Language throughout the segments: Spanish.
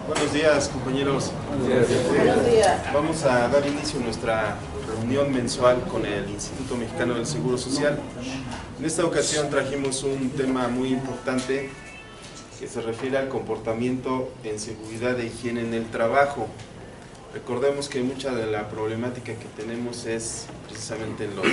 Buenos días, compañeros. Buenos días. Vamos a dar inicio a nuestra reunión mensual con el Instituto Mexicano del Seguro Social. En esta ocasión trajimos un tema muy importante que se refiere al comportamiento en seguridad e higiene en el trabajo. Recordemos que mucha de la problemática que tenemos es precisamente los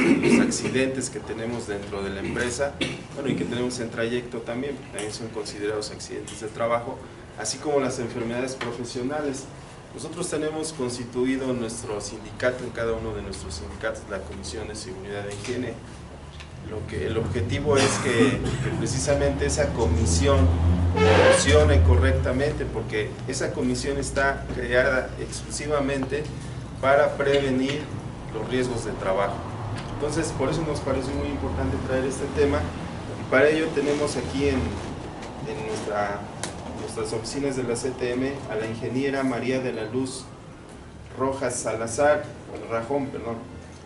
accidentes que tenemos dentro de la empresa, bueno, y que tenemos en trayecto también, porque también son considerados accidentes de trabajo, así como las enfermedades profesionales. Nosotros tenemos constituido nuestro sindicato, en cada uno de nuestros sindicatos, la Comisión de Seguridad e Higiene. El objetivo es que precisamente esa comisión funcione correctamente, porque esa comisión está creada exclusivamente para prevenir los riesgos de trabajo. Entonces, por eso nos parece muy importante traer este tema, y para ello tenemos aquí en nuestras oficinas de la CTM a la ingeniera María de la Luz Rojas Rajón,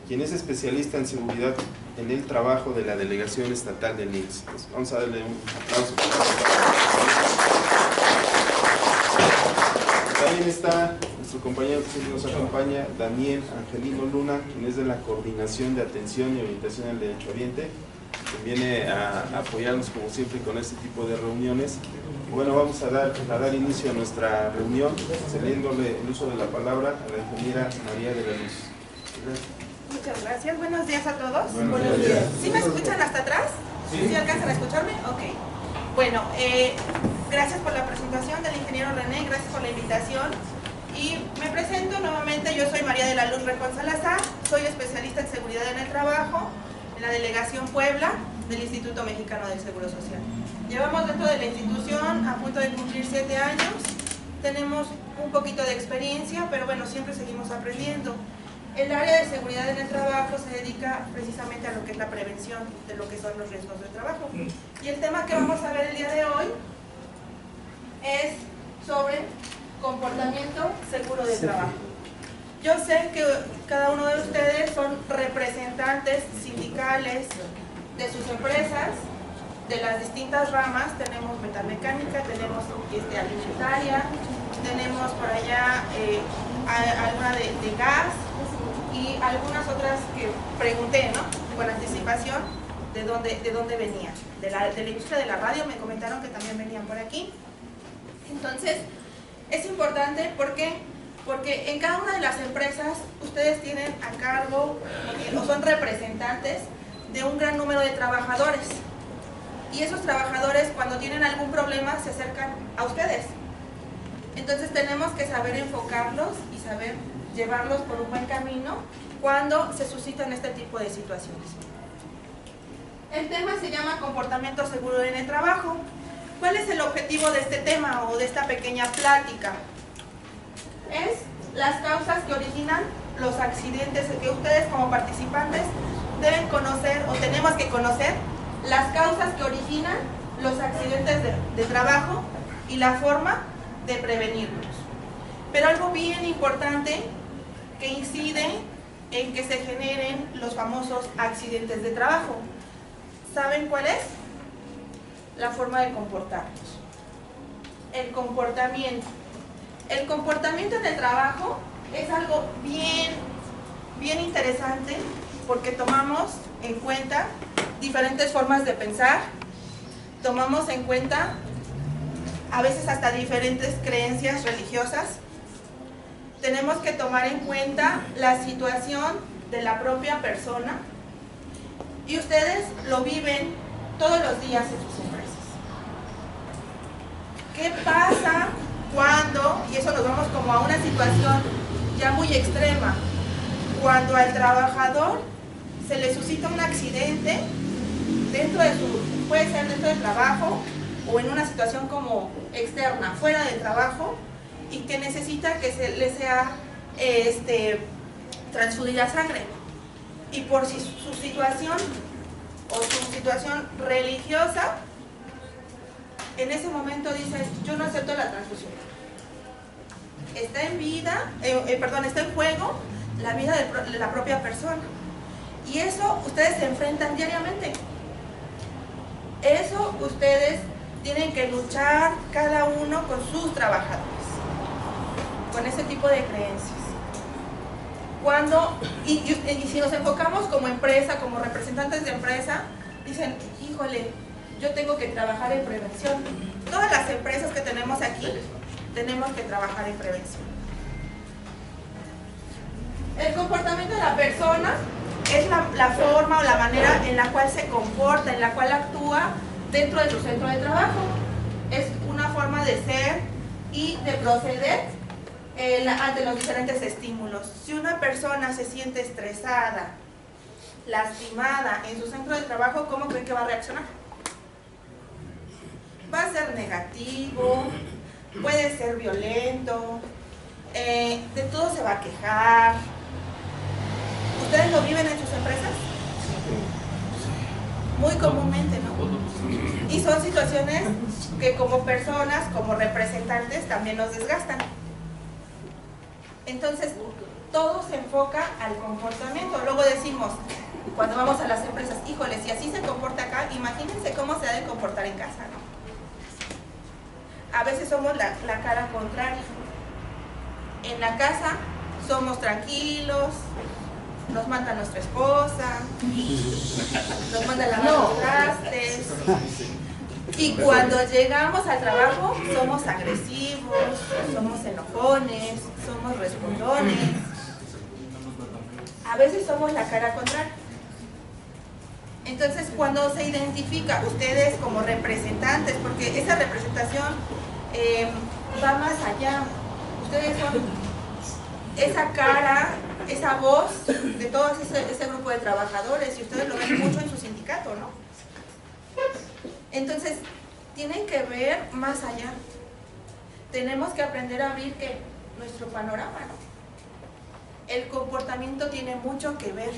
quien es especialista en seguridad en el trabajo de la Delegación Estatal del IMSS. Entonces, vamos a darle un aplauso. También está nuestro compañero que nos acompaña, Daniel Angelino Luna, quien es de la Coordinación de Atención y Orientación al Derecho Oriente, que viene a apoyarnos como siempre con este tipo de reuniones. Y bueno, vamos a dar inicio a nuestra reunión, cediéndole el uso de la palabra a la ingeniera María de la Luz. Muchas gracias. Buenos días a todos. Buenos días. ¿Sí me escuchan hasta atrás? ¿Sí alcanzan a escucharme? Ok. Bueno, gracias por la presentación del ingeniero René, gracias por la invitación. Y me presento nuevamente, yo soy María de la Luz Rajón Salazar, soy especialista en seguridad en el trabajo, en la Delegación Puebla del Instituto Mexicano del Seguro Social. Llevamos dentro de la institución a punto de cumplir 7 años, tenemos un poquito de experiencia, pero bueno, siempre seguimos aprendiendo. El área de seguridad en el trabajo se dedica precisamente a lo que es la prevención de lo que son los riesgos de trabajo. Y el tema que vamos a ver el día de hoy es sobre comportamiento seguro de trabajo. Yo sé que cada uno de ustedes son representantes sindicales de sus empresas, de las distintas ramas. Tenemos metalmecánica, tenemos alimentaria, tenemos por allá alguna de gas, y algunas otras que pregunté, ¿no?, con anticipación de dónde venían. De la industria de la radio me comentaron que también venían por aquí. Entonces, es importante porque en cada una de las empresas ustedes tienen a cargo o son representantes de un gran número de trabajadores. Y esos trabajadores, cuando tienen algún problema, se acercan a ustedes. Entonces tenemos que saber enfocarlos y saber llevarlos por un buen camino cuando se suscitan este tipo de situaciones. El tema se llama comportamiento seguro en el trabajo. ¿Cuál es el objetivo de este tema o de esta pequeña plática? Es las causas que originan los accidentes, que ustedes como participantes deben conocer o tenemos que conocer las causas que originan los accidentes de trabajo y la forma de prevenirlos. Pero algo bien importante que incide en que se generen los famosos accidentes de trabajo. ¿Saben cuál es? La forma de comportarnos. El comportamiento. El comportamiento en el trabajo es algo bien interesante, porque tomamos en cuenta diferentes formas de pensar, tomamos en cuenta a veces hasta diferentes creencias religiosas. Tenemos que tomar en cuenta la situación de la propia persona, y ustedes lo viven todos los días en sus empresas. ¿Qué pasa cuando, y eso nos vamos como a una situación ya muy extrema, cuando al trabajador se le suscita un accidente puede ser dentro del trabajo o en una situación como externa, fuera del trabajo, y que necesita que se le sea transfundida sangre, y por si su situación o su situación religiosa, en ese momento dice: yo no acepto la transfusión. Está en juego la vida de la propia persona, y eso ustedes se enfrentan diariamente. Eso ustedes tienen que luchar cada uno con sus trabajadores. con ese tipo de creencias. Y si nos enfocamos como empresa, como representantes de empresa, dicen, híjole, yo tengo que trabajar en prevención. Todas las empresas que tenemos aquí, tenemos que trabajar en prevención. El comportamiento de la persona es la forma o la manera en la cual se comporta, en la cual actúa dentro de su centro de trabajo. Es una forma de ser y de proceder ante los diferentes estímulos. Si una persona se siente estresada, lastimada en su centro de trabajo, ¿cómo creen que va a reaccionar? Va a ser negativo, puede ser violento, de todo se va a quejar. ¿Ustedes lo viven en sus empresas? Muy comúnmente, ¿no? Y son situaciones que como personas, como representantes, también nos desgastan. Entonces, todo se enfoca al comportamiento. Luego decimos, cuando vamos a las empresas, híjole, si así se comporta acá, imagínense cómo se ha de comportar en casa, ¿no? A veces somos la cara contraria. En la casa somos tranquilos, nos manda nuestra esposa, nos manda a lavar los trastes. Y cuando llegamos al trabajo somos agresivos, somos enojones, somos respondones. A veces somos la cara contraria. Entonces, cuando se identifica ustedes como representantes, porque esa representación va más allá. Ustedes son esa cara, esa voz de todo ese grupo de trabajadores, y ustedes lo ven mucho en su sindicato, ¿no? Entonces, tienen que ver más allá. Tenemos que aprender a abrir nuestro panorama, ¿no? El comportamiento tiene mucho que ver.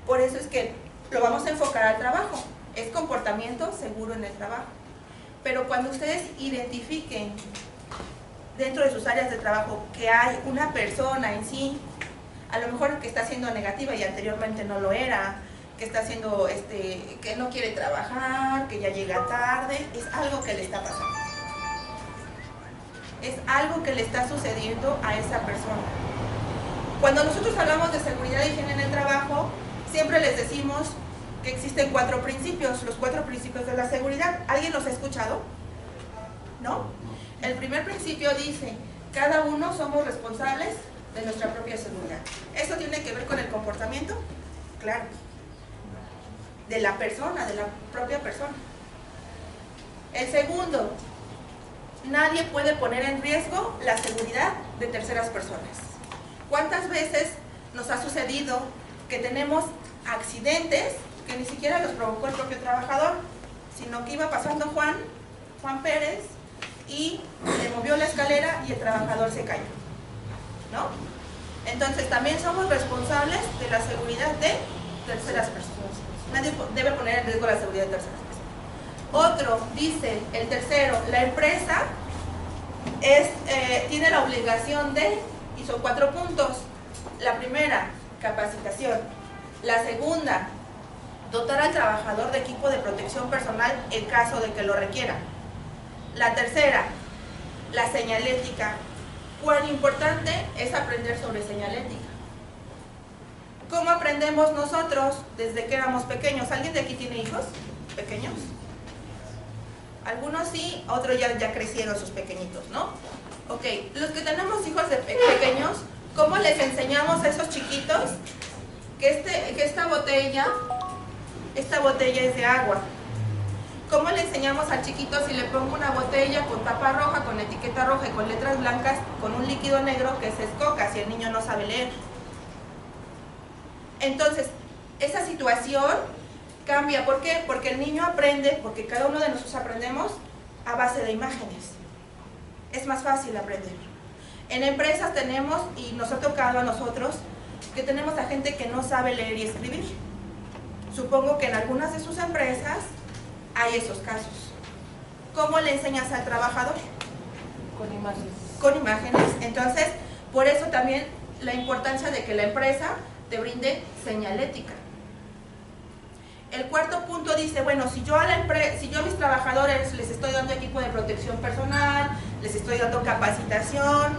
Por eso es que lo vamos a enfocar al trabajo. Es comportamiento seguro en el trabajo. Pero cuando ustedes identifiquen dentro de sus áreas de trabajo que hay una persona en sí, a lo mejor que está siendo negativa y anteriormente no lo era, que está haciendo, que no quiere trabajar, que ya llega tarde, es algo que le está pasando. Es algo que le está sucediendo a esa persona. Cuando nosotros hablamos de seguridad y higiene en el trabajo, siempre les decimos que existen 4 principios, los 4 principios de la seguridad. ¿Alguien los ha escuchado? ¿No? El primer principio dice, cada uno somos responsables de nuestra propia seguridad. ¿Eso tiene que ver con el comportamiento? Claro. De la persona, de la propia persona. El segundo, nadie puede poner en riesgo la seguridad de terceras personas. ¿Cuántas veces nos ha sucedido que tenemos accidentes que ni siquiera los provocó el propio trabajador, sino que iba pasando Juan Pérez y le movió la escalera y el trabajador se cayó, ¿no? Entonces también somos responsables de la seguridad de terceras personas. Nadie debe poner en riesgo la seguridad de terceras personas. Otro, dice el tercero, la empresa tiene la obligación de, y son 4 puntos. La primera, capacitación. La segunda, dotar al trabajador de equipo de protección personal en caso de que lo requiera. La tercera, la señalética. ¿Cuán importante es aprender sobre señalética? ¿Cómo aprendemos nosotros desde que éramos pequeños? ¿Alguien de aquí tiene hijos pequeños? Algunos sí, otros ya crecieron sus pequeñitos, ¿no? Ok, los que tenemos hijos pequeños, ¿cómo les enseñamos a esos chiquitos que esta botella es de agua? ¿Cómo le enseñamos al chiquito si le pongo una botella con tapa roja, con etiqueta roja y con letras blancas, con un líquido negro, que es coca, si el niño no sabe leer? Entonces, esa situación cambia. ¿Por qué? Porque el niño aprende, porque cada uno de nosotros aprendemos a base de imágenes. Es más fácil aprender. En empresas tenemos, y nos ha tocado a nosotros, que tenemos a gente que no sabe leer y escribir. Supongo que en algunas de sus empresas hay esos casos. ¿Cómo le enseñas al trabajador? Con imágenes. Con imágenes. Entonces, por eso también la importancia de que la empresa te brinde señalética. El cuarto punto dice, bueno, si yo a mis trabajadores les estoy dando equipo de protección personal, les estoy dando capacitación,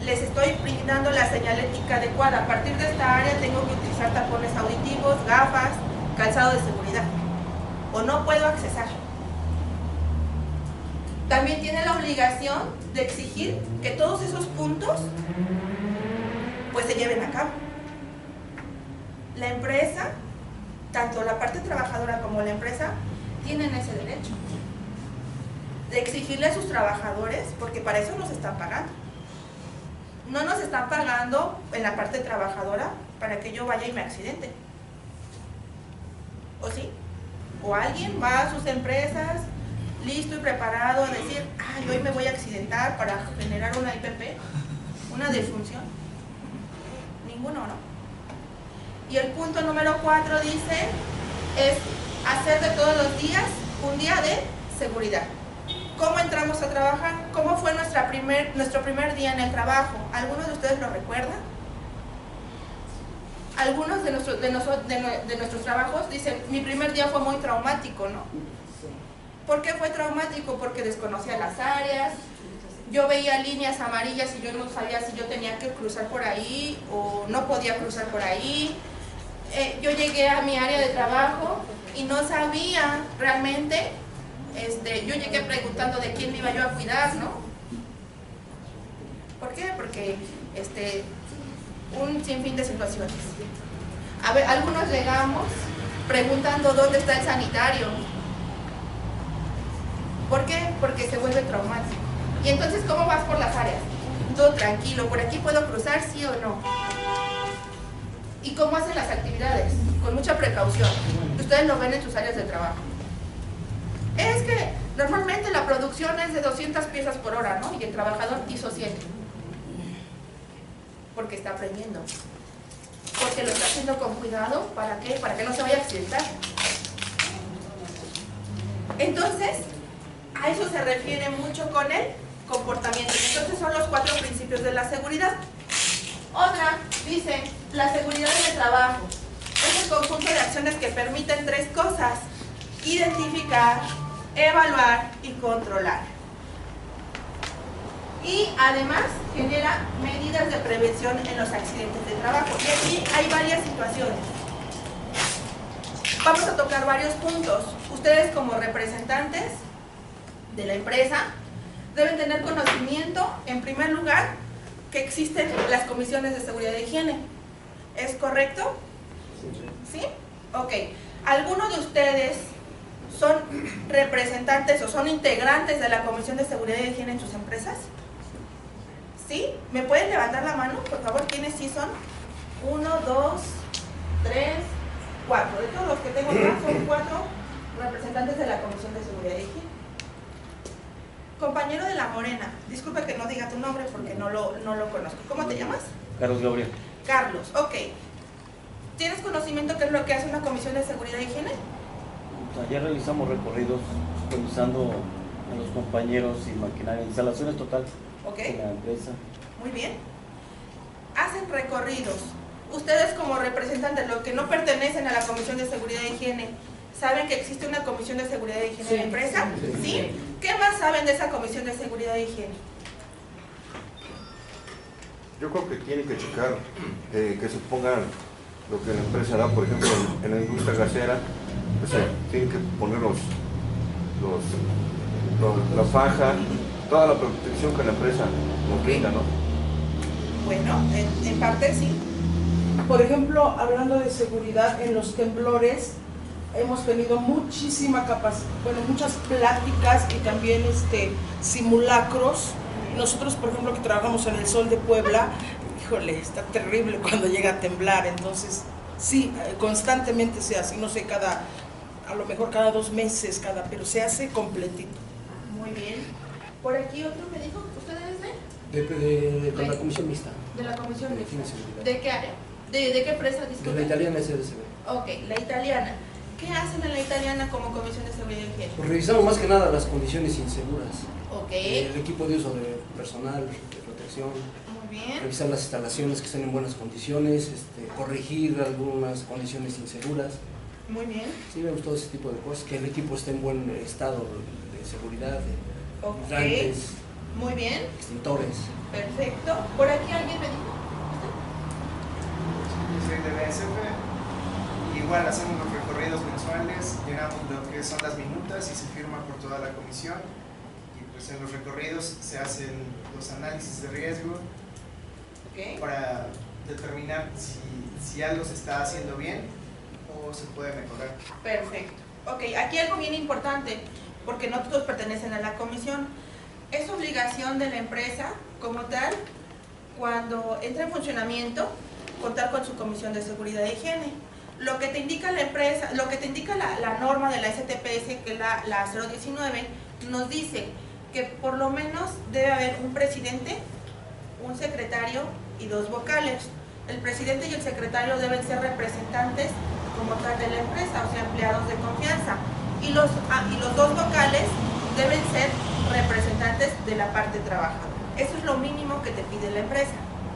les estoy brindando la señalética adecuada. A partir de esta área tengo que utilizar tapones auditivos, gafas, calzado de seguridad, o no puedo accesar. También tiene la obligación de exigir que todos esos puntos pues se lleven a cabo. La empresa, tanto la parte trabajadora como la empresa, tienen ese derecho de exigirle a sus trabajadores, porque para eso nos están pagando. No nos están pagando en la parte trabajadora para que yo vaya y me accidente. ¿O sí? O alguien va a sus empresas listo y preparado a decir, ay, hoy me voy a accidentar para generar una IPP, una defunción. Ninguno, ¿no? Y el punto número 4 dice, es hacer de todos los días un día de seguridad. ¿Cómo entramos a trabajar? ¿Cómo fue nuestro primer día en el trabajo? ¿Algunos de ustedes lo recuerdan? Algunos de nuestros trabajos dicen, mi primer día fue muy traumático, ¿no? ¿Por qué fue traumático? Porque desconocía las áreas, yo veía líneas amarillas y yo no sabía si yo tenía que cruzar por ahí o no podía cruzar por ahí. Yo llegué a mi área de trabajo y no sabía realmente, yo llegué preguntando de quién me iba yo a cuidar, ¿no? ¿Por qué? Porque un sinfín de situaciones. A ver, algunos llegamos preguntando dónde está el sanitario. ¿Por qué? Porque se vuelve traumático. Y entonces, ¿cómo vas por las áreas? Todo tranquilo, ¿por aquí puedo cruzar, sí o no? ¿Y cómo hacen las actividades? Con mucha precaución. Ustedes lo ven en sus áreas de trabajo. Es que normalmente la producción es de 200 piezas por hora, ¿no? Y el trabajador hizo 100. Porque está aprendiendo. Porque lo está haciendo con cuidado. ¿Para qué? Para que no se vaya a accidentar. Entonces, a eso se refiere mucho con el comportamiento. Entonces son los 4 principios de la seguridad. Otra dice, la seguridad en el trabajo es el conjunto de acciones que permiten 3 cosas: identificar, evaluar y controlar. Y además genera medidas de prevención en los accidentes de trabajo. Y aquí hay varias situaciones. Vamos a tocar varios puntos. Ustedes como representantes de la empresa deben tener conocimiento, en primer lugar, que existen las comisiones de seguridad e higiene. ¿Es correcto? ¿Sí? Ok. ¿Alguno de ustedes son representantes o son integrantes de la comisión de seguridad y higiene en sus empresas? ¿Sí? ¿Me pueden levantar la mano, por favor? ¿Quiénes sí son? 1, 2, 3, 4. De todos los que tengo acá son 4 representantes de la comisión de seguridad y higiene. Compañero de la Morena, disculpa que no diga tu nombre porque no lo conozco. ¿Cómo te llamas? Carlos Gabriel. Carlos, ok. ¿Tienes conocimiento qué es lo que hace una comisión de seguridad y higiene? Ayer realizamos recorridos supervisando a los compañeros y maquinaria, instalaciones total de la empresa. Muy bien. Hacen recorridos. Ustedes como representantes, los que no pertenecen a la comisión de seguridad y higiene, ¿saben que existe una comisión de seguridad y higiene en la empresa? ¿Sí? ¿Qué más saben de esa comisión de seguridad y higiene? Yo creo que tiene que checar que se pongan lo que la empresa da, por ejemplo, en la industria gasera, pues, tienen que poner la faja, toda la protección que la empresa nos brinda, ¿no? Bueno, en parte sí. Por ejemplo, hablando de seguridad en los temblores, hemos tenido muchísima muchas pláticas y también simulacros. Nosotros, por ejemplo, que trabajamos en el Sol de Puebla, híjole, está terrible cuando llega a temblar. Entonces, sí, constantemente se hace, no sé, a lo mejor cada 2 meses, pero se hace completito. Muy bien. Por aquí otro me dijo, ¿ustedes Con la comisión mixta. De la comisión mixta. Seguridad. ¿De qué área? ¿De qué empresa? Disculpe. De la italiana SDCB. Ok, la italiana. ¿Qué hacen en la italiana como comisión de seguridad y higiene? Pues revisamos más que nada las condiciones inseguras. Ok. El equipo de uso de personal, de protección. Muy bien. Revisar las instalaciones que estén en buenas condiciones, corregir algunas condiciones inseguras. Muy bien. Sí, vemos todo ese tipo de cosas, que el equipo esté en buen estado de seguridad, de Ok. hidrantes. Muy bien. extintores. Perfecto. ¿Por aquí alguien me dijo? Yo soy de BSF. Igual hacemos los recorridos mensuales, llenamos lo que son las minutas y se firma por toda la comisión. Y pues en los recorridos se hacen los análisis de riesgo para determinar si algo se está haciendo bien o se puede mejorar. Perfecto. Ok, aquí algo bien importante, porque no todos pertenecen a la comisión. Es obligación de la empresa, como tal, cuando entra en funcionamiento, contar con su comisión de seguridad e higiene. Lo que te indica la empresa, lo que te indica la norma de la STPS, que es la 019, nos dice que por lo menos debe haber un presidente, un secretario y 2 vocales. El presidente y el secretario deben ser representantes como tal de la empresa, o sea, empleados de confianza. Y los 2 vocales deben ser representantes de la parte trabajadora. Eso es lo mínimo que te pide la empresa,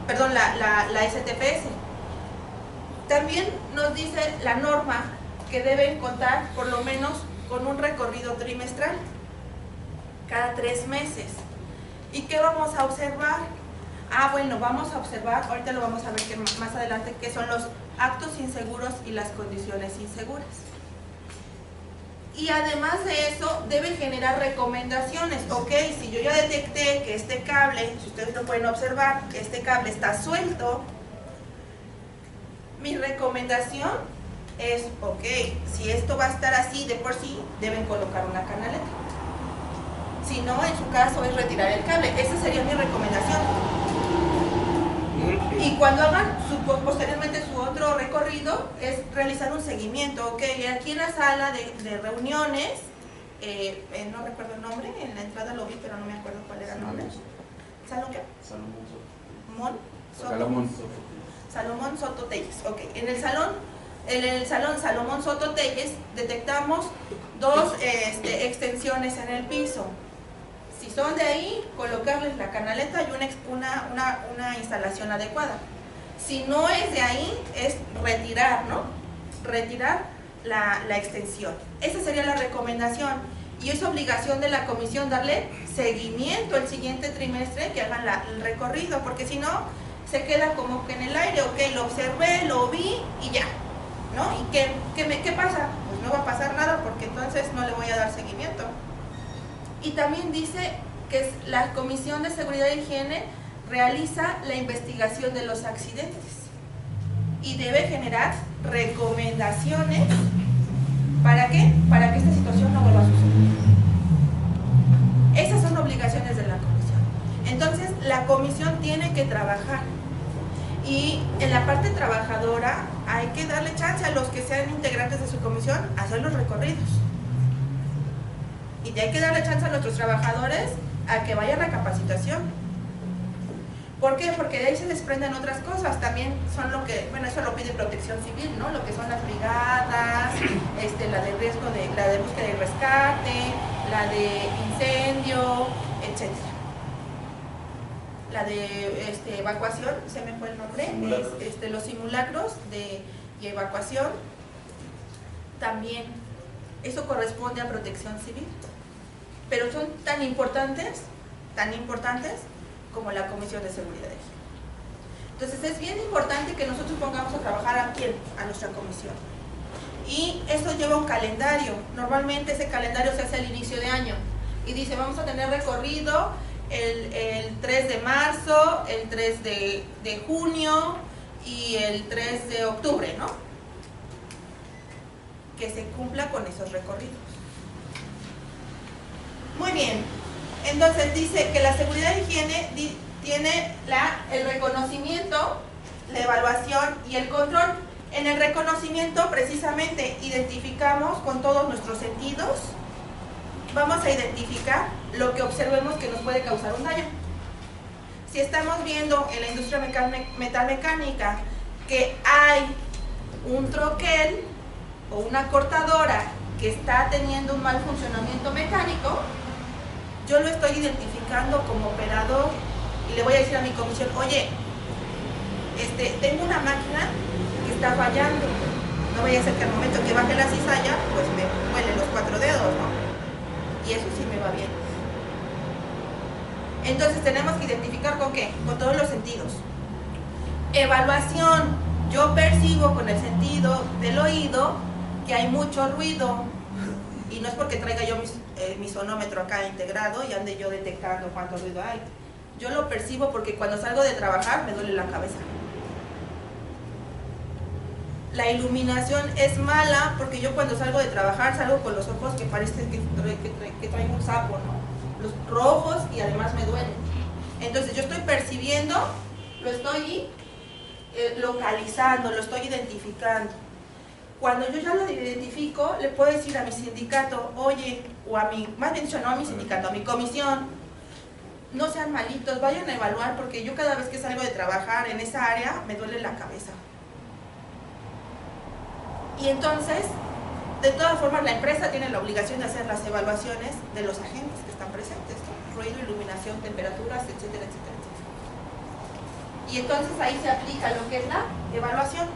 perdón, la STPS. También nos dice la norma que deben contar por lo menos con un recorrido trimestral, cada 3 meses. ¿Y qué vamos a observar? Bueno, vamos a observar, ahorita lo vamos a ver más adelante, que son los actos inseguros y las condiciones inseguras. Y además de eso, debe generar recomendaciones. Ok, si yo ya detecté que este cable, si ustedes lo pueden observar, este cable está suelto, mi recomendación es, ok, si esto va a estar así de por sí, deben colocar una canaleta. Si no, en su caso, es retirar el cable. Esa sería mi recomendación. Y cuando hagan posteriormente su otro recorrido, es realizar un seguimiento. Ok, aquí en la sala de reuniones, no recuerdo el nombre, en la entrada lo vi, pero no me acuerdo cuál era el nombre. ¿Salón qué? Salomón Soto Telles. Ok, en el salón Salomón Soto Telles detectamos 2 extensiones en el piso. Si son de ahí, colocarles la canaleta y una instalación adecuada. Si no es de ahí, es retirar, ¿no? Retirar la extensión. Esa sería la recomendación. Y es obligación de la comisión darle seguimiento el siguiente trimestre que hagan el recorrido, porque si no, se queda como que en el aire. Ok, lo observé, lo vi y ya, ¿no? ¿Y qué pasa? Pues no va a pasar nada, porque entonces no le voy a dar seguimiento. Y también dice que la Comisión de Seguridad e Higiene realiza la investigación de los accidentes y debe generar recomendaciones. ¿Para qué? Para que esta situación no vuelva a suceder. Esas son obligaciones de la comisión. Entonces, la comisión tiene que trabajar. Y en la parte trabajadora hay que darle chance a los que sean integrantes de su comisión a hacer los recorridos. Y hay que darle chance a nuestros trabajadores a que vayan a capacitación. ¿Por qué? Porque de ahí se desprenden otras cosas. También son lo que, bueno, eso lo pide Protección Civil, ¿no? Lo que son las brigadas, la de riesgo, la de búsqueda y rescate, la de incendio, etc. La de evacuación, se me fue el nombre, los simulacros y evacuación. También, eso corresponde a Protección Civil. Pero son tan importantes como la Comisión de Seguridad e Higiene. Entonces es bien importante que nosotros pongamos a trabajar a quién, a nuestra comisión. Y eso lleva un calendario. Normalmente ese calendario se hace al inicio de año y dice, vamos a tener recorrido el 3 de marzo, el 3 de junio y el 3 de octubre, ¿no? Que se cumpla con esos recorridos. Muy bien, entonces dice que la seguridad e higiene tiene el reconocimiento, la evaluación y el control. En el reconocimiento precisamente identificamos con todos nuestros sentidos, vamos a identificar lo que observemos que nos puede causar un daño. Si estamos viendo en la industria metalmecánica que hay un troquel o una cortadora que está teniendo un mal funcionamiento mecánico, yo lo estoy identificando como operador y le voy a decir a mi comisión, oye, tengo una máquina que está fallando, no vaya a ser que al momento que baje la cizalla, pues me huelen los 4 dedos, ¿no? Y eso sí me va bien. Entonces tenemos que identificar con qué, con todos los sentidos. Evaluación, yo percibo con el sentido del oído que hay mucho ruido, y no es porque traiga yo mi sonómetro acá integrado y ande yo detectando cuánto ruido hay. Yo lo percibo porque cuando salgo de trabajar me duele la cabeza. La iluminación es mala porque yo cuando salgo de trabajar salgo con los ojos que parece que traigo un sapo, ¿no? Los rojos, y además me duelen. Entonces yo estoy percibiendo, lo estoy localizando, lo estoy identificando. Cuando yo ya lo identifico, le puedo decir a mi sindicato, oye, o a mi, más bien dicho, no a mi sindicato, a mi comisión, no sean malitos, vayan a evaluar, porque yo cada vez que salgo de trabajar en esa área me duele la cabeza. Y entonces, de todas formas, la empresa tiene la obligación de hacer las evaluaciones de los agentes que están presentes, ¿no? Ruido, iluminación, temperaturas, etcétera, etcétera, etcétera. Y entonces ahí se aplica lo que es la evaluación.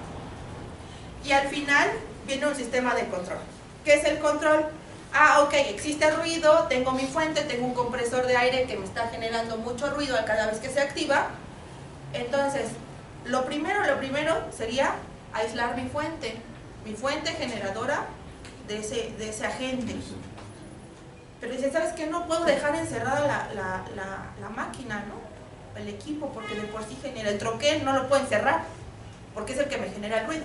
Y al final viene un sistema de control. ¿Qué es el control? Ah, ok, existe ruido, tengo mi fuente, tengo un compresor de aire que me está generando mucho ruido cada vez que se activa. Entonces, lo primero sería aislar mi fuente generadora de ese agente. Pero dice, ¿sabes qué? No puedo dejar encerrada la máquina, ¿no? El equipo, porque de por sí genera. El troquel no lo puedo encerrar, porque es el que me genera el ruido.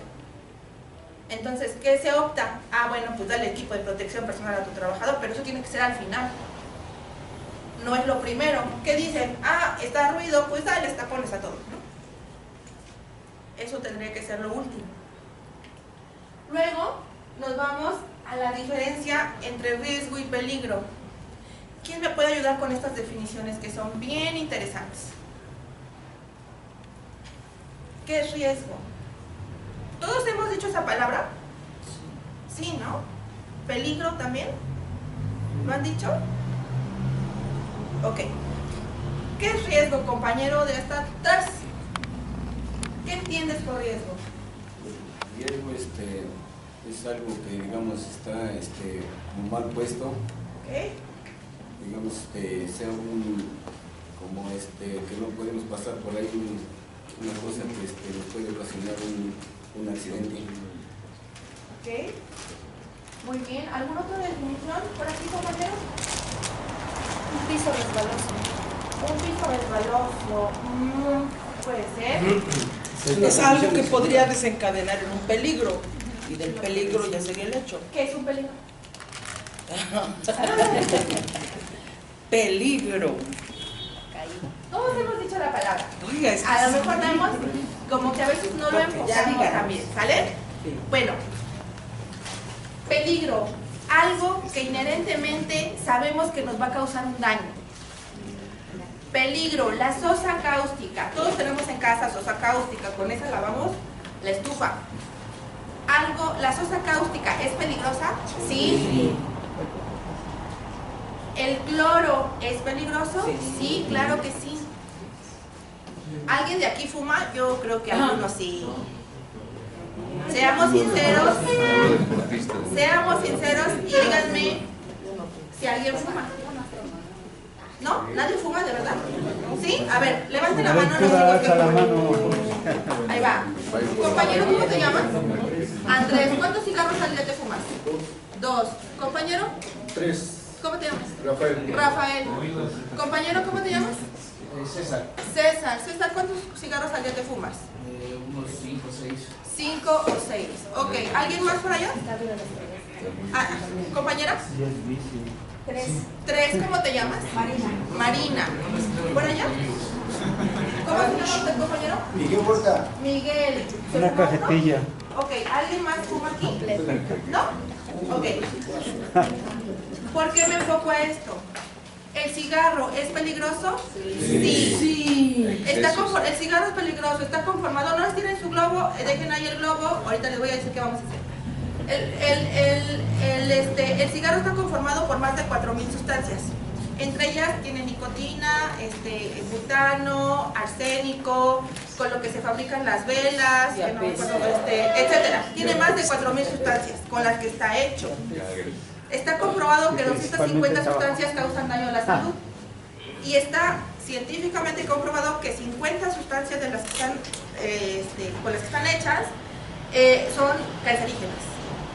Entonces, ¿qué se opta? Ah, bueno, pues dale equipo de protección personal a tu trabajador, pero eso tiene que ser al final. No es lo primero. ¿Qué dicen? Ah, está ruido, pues dale tapones a todos, ¿no? Eso tendría que ser lo último. Luego, nos vamos a la diferencia entre riesgo y peligro. ¿Quién me puede ayudar con estas definiciones que son bien interesantes? ¿Qué es riesgo? ¿Todos hemos dicho esa palabra? Sí, ¿no? ¿Peligro también? ¿Lo han dicho? Ok. ¿Qué es riesgo, compañero de hasta atrás? ¿Qué entiendes por riesgo? Riesgo es algo que, digamos, está como mal puesto. Ok. Digamos, sea como que no podemos pasar por ahí una cosa que nos puede ocasionar un accidente. Ok. Muy bien. ¿Alguna otra definición por aquí, compañero? Un piso resbaloso. Un piso resbaloso. Puede ser. Es algo que podría desencadenar en un peligro, y del peligro ya sería el hecho. ¿Qué es un peligro? Peligro. Todos hemos dicho la palabra. Oiga, es que a lo sí. mejor vemos como que a veces no lo enfocamos también, ¿sale? Sí. Bueno, peligro, algo que inherentemente sabemos que nos va a causar un daño. Peligro, la sosa cáustica. Todos tenemos en casa sosa cáustica, con esa lavamos la estufa. La sosa cáustica, ¿es peligrosa? Sí. ¿El cloro es peligroso? Sí, claro que sí. ¿Alguien de aquí fuma? Yo creo que algunos sí. Seamos sinceros. Seamos sinceros y díganme si alguien fuma. ¿No? ¿Nadie fuma de verdad? ¿Sí? A ver, levanten la mano. Ahí va. Compañero, ¿cómo te llamas? Andrés, ¿cuántos cigarros al día te fumas? 2. Compañero. 3. ¿Cómo te llamas? Rafael. Rafael. Compañero, ¿cómo te llamas? César. César. César, ¿cuántos cigarros al día te fumas? Unos 5 o 6. 5 o 6. Ok. ¿Alguien más por allá? ¿Compañera? 3. ¿Cómo te llamas? Marina. ¿Por allá? ¿Cómo se llama usted, compañero? Miguel Huerta. Miguel. Una cajetilla. Ok. ¿Alguien más fuma aquí? ¿No? Ok. ¿Por qué me enfoco a esto? ¿El cigarro es peligroso? Sí. El cigarro es peligroso. Está conformado. No les tiren su globo. Dejen ahí el globo. Ahorita les voy a decir qué vamos a hacer. El cigarro está conformado por más de 4,000 sustancias. Entre ellas tiene nicotina, butano, arsénico, con lo que se fabrican las velas, etcétera. Tiene más de 4,000 sustancias con las que está hecho. Está comprobado que 250 sustancias causan daño a la salud. Y está científicamente comprobado que 50 sustancias de las que están, con las que están hechas son cancerígenas.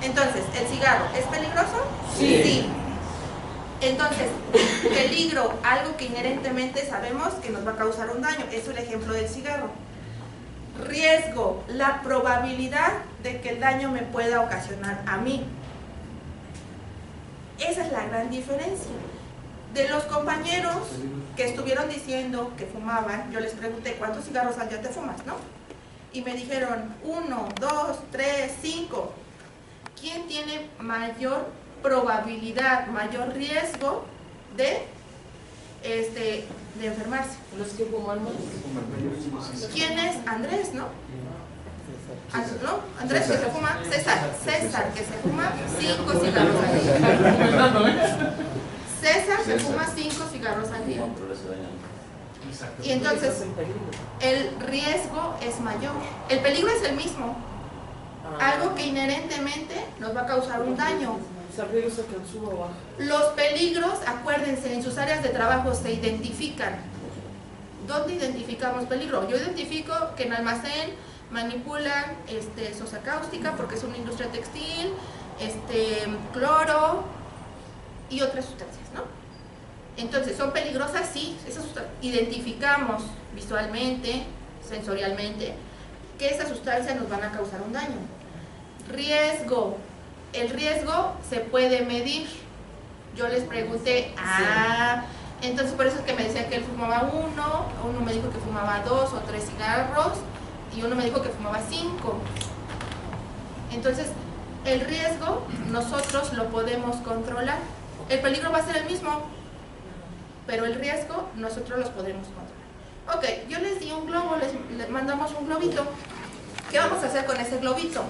Entonces, ¿el cigarro es peligroso? Sí. Entonces, peligro, algo que inherentemente sabemos que nos va a causar un daño. Es el ejemplo del cigarro. Riesgo, la probabilidad de que el daño me pueda ocasionar a mí. Esa es la gran diferencia. De los compañeros que estuvieron diciendo que fumaban, yo les pregunté, ¿cuántos cigarros al día te fumas, no? Y me dijeron, 1, 2, 3, 5. ¿Quién tiene mayor probabilidad, mayor riesgo de enfermarse? Los que fuman más. ¿Quién es? Andrés, ¿no? ¿No? Andrés que se fuma, César que se fuma 5 cigarros al día. César se fuma 5 cigarros al día. Y entonces el riesgo es mayor. El peligro es el mismo. Algo que inherentemente nos va a causar un daño. Los peligros, acuérdense, en sus áreas de trabajo se identifican. ¿Dónde identificamos peligro? Yo identifico que en almacén manipulan sosa cáustica porque es una industria textil, cloro y otras sustancias, ¿no? Entonces, ¿son peligrosas? Sí, esas identificamos visualmente, sensorialmente, que esas sustancias nos van a causar un daño. Riesgo. El riesgo se puede medir. Yo les pregunté, entonces por eso es que me decía que él fumaba uno me dijo que fumaba 2 o 3 cigarros, y uno me dijo que fumaba 5. Entonces, el riesgo nosotros lo podemos controlar. El peligro va a ser el mismo, pero el riesgo nosotros los podemos controlar. Ok, yo les di un globo, les mandamos un globito. ¿Qué vamos a hacer con ese globito?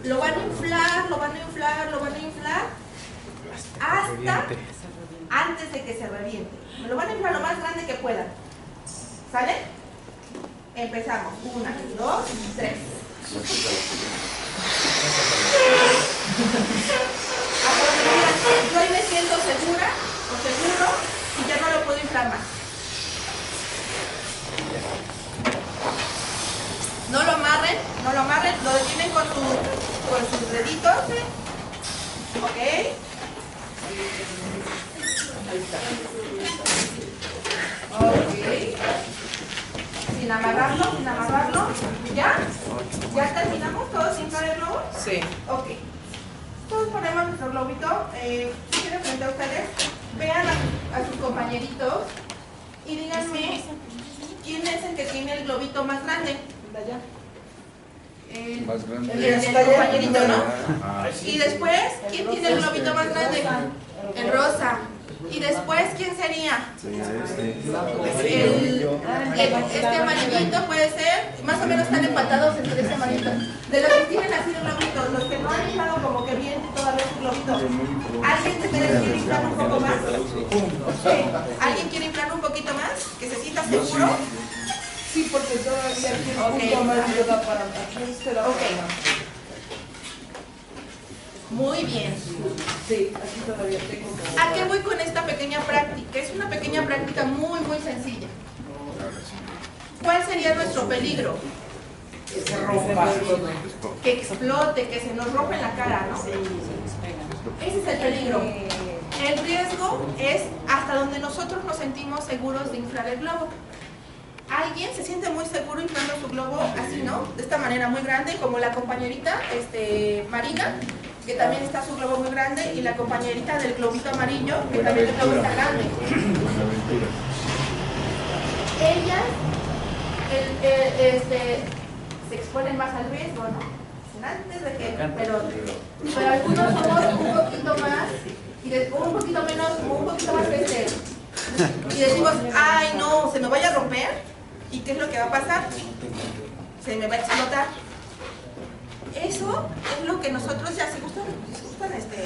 Lo van a inflar, lo van a inflar, lo van a inflar hasta antes de que se reviente. Me lo van a inflar lo más grande que puedan. ¿Sale? Empezamos. 1, 2, 3. Yo me siento segura o seguro y ya no lo puedo inflar más. No lo amarren, lo detienen con sus deditos. ¿Ok? Ok. Sin amarrarlo. ¿Ya? ¿Ya terminamos todos sin inflar el globo? Sí. Ok. Todos ponemos nuestro globito. Si quieren frente a ustedes, vean a sus compañeritos y díganme quién es el que tiene el globito más grande. El compañerito, ¿no? Y después, ¿quién tiene el globito más grande? El rosa. Y después, ¿quién sería? Este amarillito puede ser, más o menos están empatados entre este amarillito. De los que tienen así el globito, los que no han inflado como que bien todavía su globito. ¿Alguien de ustedes quiere inflar un poco más? ¿Alguien quiere inflar un poquito más? ¿Que se sienta seguro? Sí, porque todavía tiene un poco más de ayuda para Muy bien. Sí, aquí todavía tengo. ¿A qué voy con esta pequeña práctica? Es una pequeña práctica muy, muy sencilla. ¿Cuál sería nuestro peligro? Que se rompa. Que explote, que se nos rompa en la cara, ¿no? Ese es el peligro. El riesgo es hasta donde nosotros nos sentimos seguros de inflar el globo. Alguien se siente muy seguro inflando su globo así, ¿no? De esta manera muy grande, como la compañerita Marina, que también está su globo muy grande, y la compañerita del globito amarillo, que también el globo está grande. Ellas se exponen más al riesgo, ¿no? Antes de que, pero algunos somos un poquito más, un poquito menos, un poquito más y decimos, ay no, se me vaya a romper. ¿Y qué es lo que va a pasar? Se me va a explotar. Eso es lo que nosotros ya, si gustan una práctica.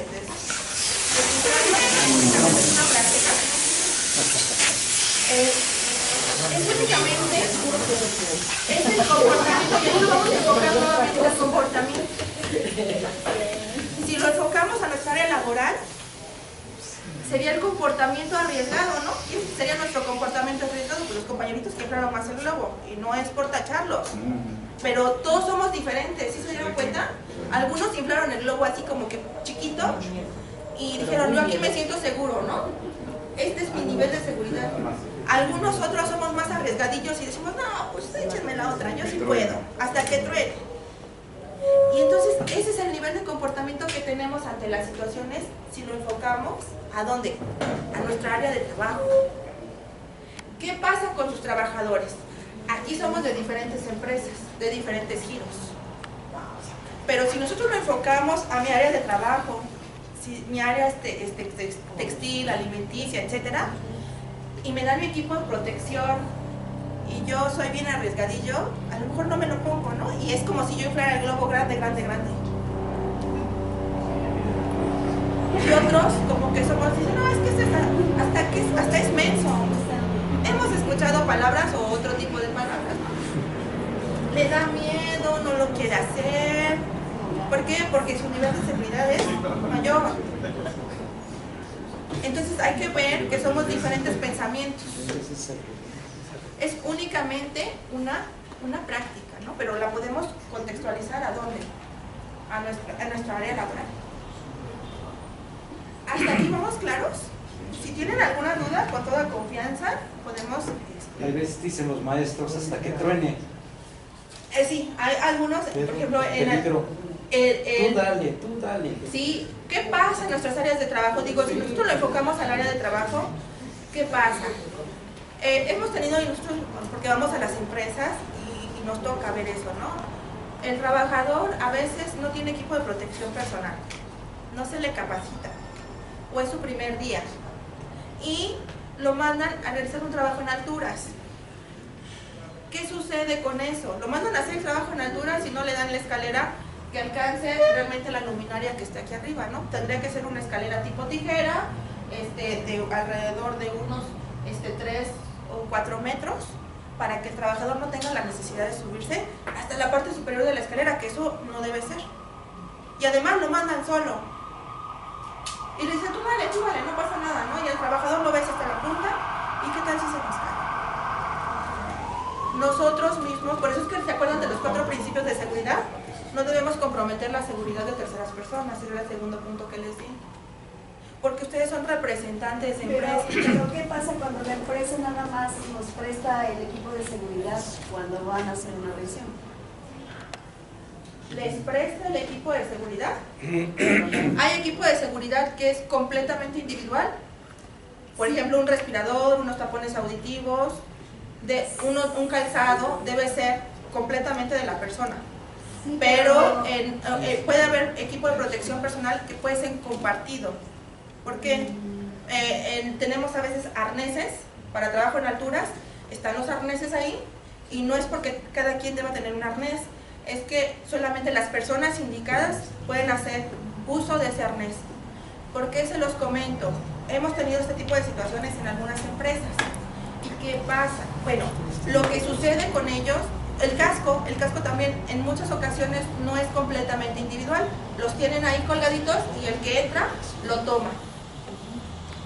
Es únicamente es el comportamiento, y ahí lo vamos a enfocar nuevamente al comportamiento. Si lo enfocamos a nuestra área laboral, sería el comportamiento arriesgado, ¿no? Y ese sería nuestro comportamiento arriesgado, pues los compañeritos que inflaron más el globo, y no es por tacharlos, pero todos somos diferentes, ¿sí se dieron cuenta? Algunos inflaron el globo así como que chiquito, y dijeron, yo aquí me siento seguro, ¿no? Este es mi nivel de seguridad. Algunos otros somos más arriesgadillos y decimos, no, pues échenme la otra, yo sí puedo, hasta que truene. Y entonces ese es el nivel de comportamiento que tenemos ante las situaciones si lo enfocamos ¿a dónde? A nuestra área de trabajo. ¿Qué pasa con sus trabajadores? Aquí somos de diferentes empresas, de diferentes giros. Pero si nosotros lo enfocamos a mi área de trabajo, si mi área es textil, alimenticia, etcétera, y me dan mi equipo de protección y yo soy bien arriesgadillo, a lo mejor no me lo pongo, ¿no? Y es como si yo inflara el globo grande, grande, grande. Y otros como que somos, dicen, no, es que hasta es menso. Hemos escuchado palabras o otro tipo de palabras, ¿no? Le da miedo, no lo quiere hacer. ¿Por qué? Porque su nivel de seguridad es mayor. Entonces hay que ver que somos diferentes pensamientos. Es únicamente una práctica, ¿no? Pero la podemos contextualizar ¿a dónde? A nuestra área laboral. ¿Hasta aquí vamos claros? Si tienen alguna duda, con toda confianza, podemos... Tal vez dicen los maestros hasta que truene. Sí, hay algunos, por ejemplo, Tú dale. Sí, ¿qué pasa en nuestras áreas de trabajo? Digo, si nosotros lo enfocamos al área de trabajo, ¿qué pasa? Hemos tenido, porque vamos a las empresas y nos toca ver eso, ¿no? El trabajador a veces no tiene equipo de protección personal, no se le capacita, o es su primer día, y lo mandan a realizar un trabajo en alturas. ¿Qué sucede con eso? Lo mandan a hacer el trabajo en alturas y no le dan la escalera que alcance realmente la luminaria que está aquí arriba, ¿no? Tendría que ser una escalera tipo tijera, de alrededor de unos 3 o 4 metros, para que el trabajador no tenga la necesidad de subirse hasta la parte superior de la escalera, que eso no debe ser. Y además lo mandan solo. Y le dicen, tú vale, no pasa nada, ¿no? Y el trabajador lo ves hasta la punta, ¿y qué tal si se nos cae? Nosotros mismos, por eso es que se acuerdan de los 4 principios de seguridad, no debemos comprometer la seguridad de terceras personas, ese era el segundo punto que les di. Porque ustedes son representantes de empresas. Pero ¿qué pasa cuando la empresa nada más nos presta el equipo de seguridad cuando van a hacer una revisión? ¿Les presta el equipo de seguridad? Hay equipo de seguridad que es completamente individual. Por ejemplo, un respirador, unos tapones auditivos, un calzado debe ser completamente de la persona. Sí, pero puede haber equipo de protección personal que puede ser compartido. Porque tenemos a veces arneses para trabajo en alturas, están los arneses ahí, y no es porque cada quien deba tener un arnés, es que solamente las personas indicadas pueden hacer uso de ese arnés. ¿Por qué se los comento? Hemos tenido este tipo de situaciones en algunas empresas. ¿Y qué pasa? Bueno, lo que sucede con ellos, el casco también en muchas ocasiones no es completamente individual, los tienen ahí colgaditos y el que entra lo toma.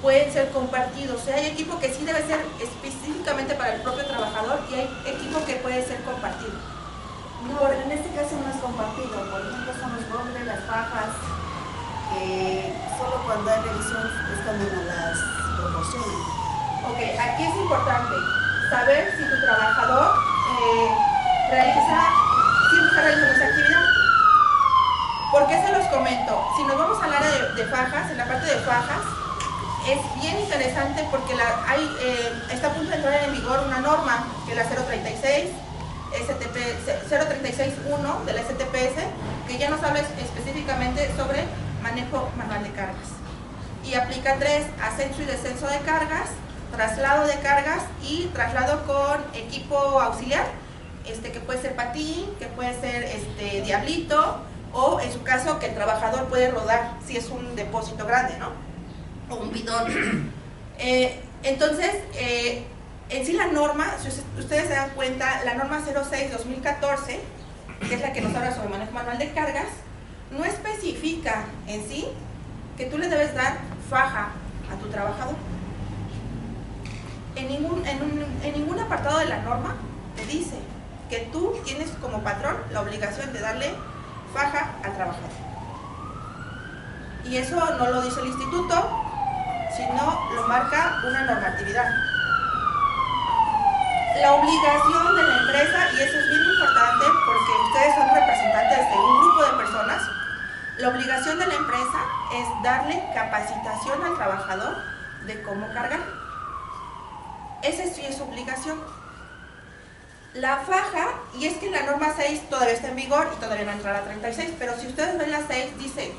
Pueden ser compartidos, o sea, hay equipo que sí debe ser específicamente para el propio trabajador y hay equipo que puede ser compartido. No, pero en este caso no es compartido, por ejemplo son los gogles, las fajas, que solo cuando hay revisión es cuando nos las proporcionan. Ok, aquí es importante saber si tu trabajador realiza esa actividad. ¿Por qué se los comento? Si nos vamos al área de fajas, en la parte de fajas, es bien interesante porque está a punto de entrar en vigor una norma, que es la 036, 036.1 de la STPS, que ya nos habla específicamente sobre manejo manual de cargas. Y aplica 3, ascenso y descenso de cargas, traslado de cargas y traslado con equipo auxiliar, que puede ser patín, que puede ser diablito, o en su caso que el trabajador puede rodar si es un depósito grande, ¿no? O un bidón. Entonces, en sí la norma, si ustedes se dan cuenta, la norma 06-2014, que es la que nos habla sobre manejo manual de cargas, no especifica en sí que tú le debes dar faja a tu trabajador. En ningún apartado de la norma te dice que tú tienes como patrón la obligación de darle faja al trabajador. Y eso no lo dice el instituto, sino lo marca una normatividad. La obligación de la empresa, y eso es bien importante porque ustedes son representantes de un grupo de personas, la obligación de la empresa es darle capacitación al trabajador de cómo cargar. Esa sí es su obligación. La faja, y es que la norma 6 todavía está en vigor y todavía no entra la 36, pero si ustedes ven la 6, dice,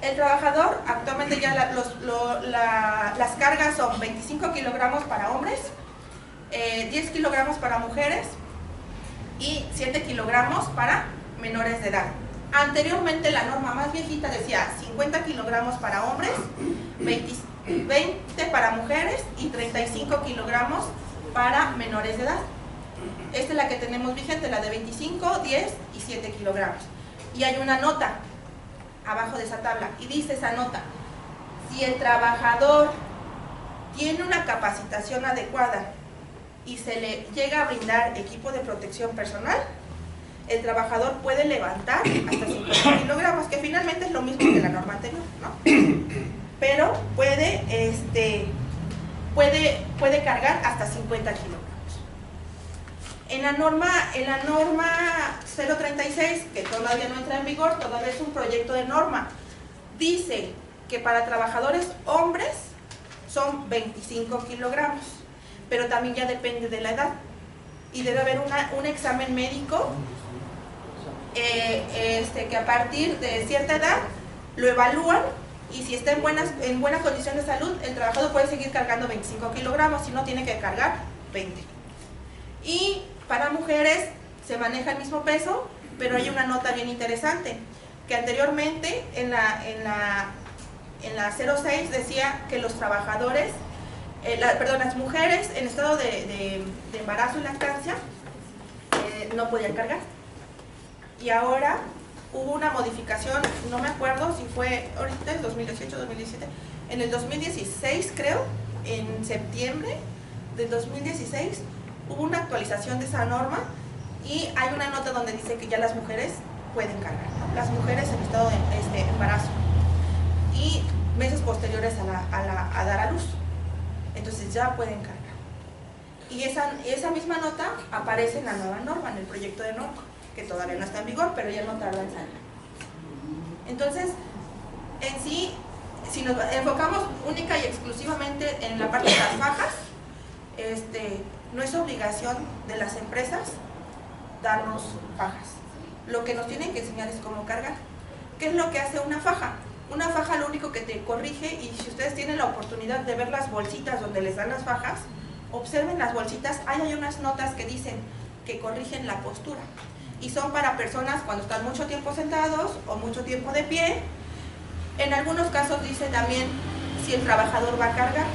el trabajador, actualmente ya las cargas son 25 kilogramos para hombres, 10 kilogramos para mujeres y 7 kilogramos para menores de edad. Anteriormente la norma más viejita decía 50 kilogramos para hombres, 20 para mujeres y 35 kilogramos para menores de edad. Esta es la que tenemos vigente, la de 25, 10 y 7 kilogramos. Y hay una nota abajo de esa tabla y dice esa nota, si el trabajador tiene una capacitación adecuada y se le llega a brindar equipo de protección personal, el trabajador puede levantar hasta 50 kilogramos, que finalmente es lo mismo que la norma anterior, ¿no? Pero puede cargar hasta 50 kilogramos. En la norma 036, que todavía no entra en vigor, todavía es un proyecto de norma, dice que para trabajadores hombres son 25 kilogramos, pero también ya depende de la edad y debe haber un examen médico que a partir de cierta edad lo evalúan y si está en buena condición de salud, el trabajador puede seguir cargando 25 kilogramos, si no tiene que cargar 20. Y para mujeres se maneja el mismo peso, pero hay una nota bien interesante, que anteriormente en la 06 decía que los trabajadores, las mujeres en estado de embarazo y lactancia no podían cargar. Y ahora hubo una modificación, no me acuerdo si fue ahorita en 2018 2017, en el 2016 creo, en septiembre del 2016, hubo una actualización de esa norma y hay una nota donde dice que ya las mujeres pueden cargar, ¿no? Las mujeres en estado de embarazo y meses posteriores a dar a luz, entonces ya pueden cargar. Y esa misma nota aparece en la nueva norma, en el proyecto de norma, que todavía no está en vigor, pero ya no tarda en salir. Entonces, en sí, si nos enfocamos única y exclusivamente en la parte de las fajas, no es obligación de las empresas darnos fajas. Lo que nos tienen que enseñar es cómo cargar. ¿Qué es lo que hace una faja? Una faja lo único que te corrige, y si ustedes tienen la oportunidad de ver las bolsitas donde les dan las fajas, observen las bolsitas, hay unas notas que dicen que corrigen la postura. Y son para personas cuando están mucho tiempo sentados o mucho tiempo de pie. En algunos casos dice también si el trabajador va a cargar.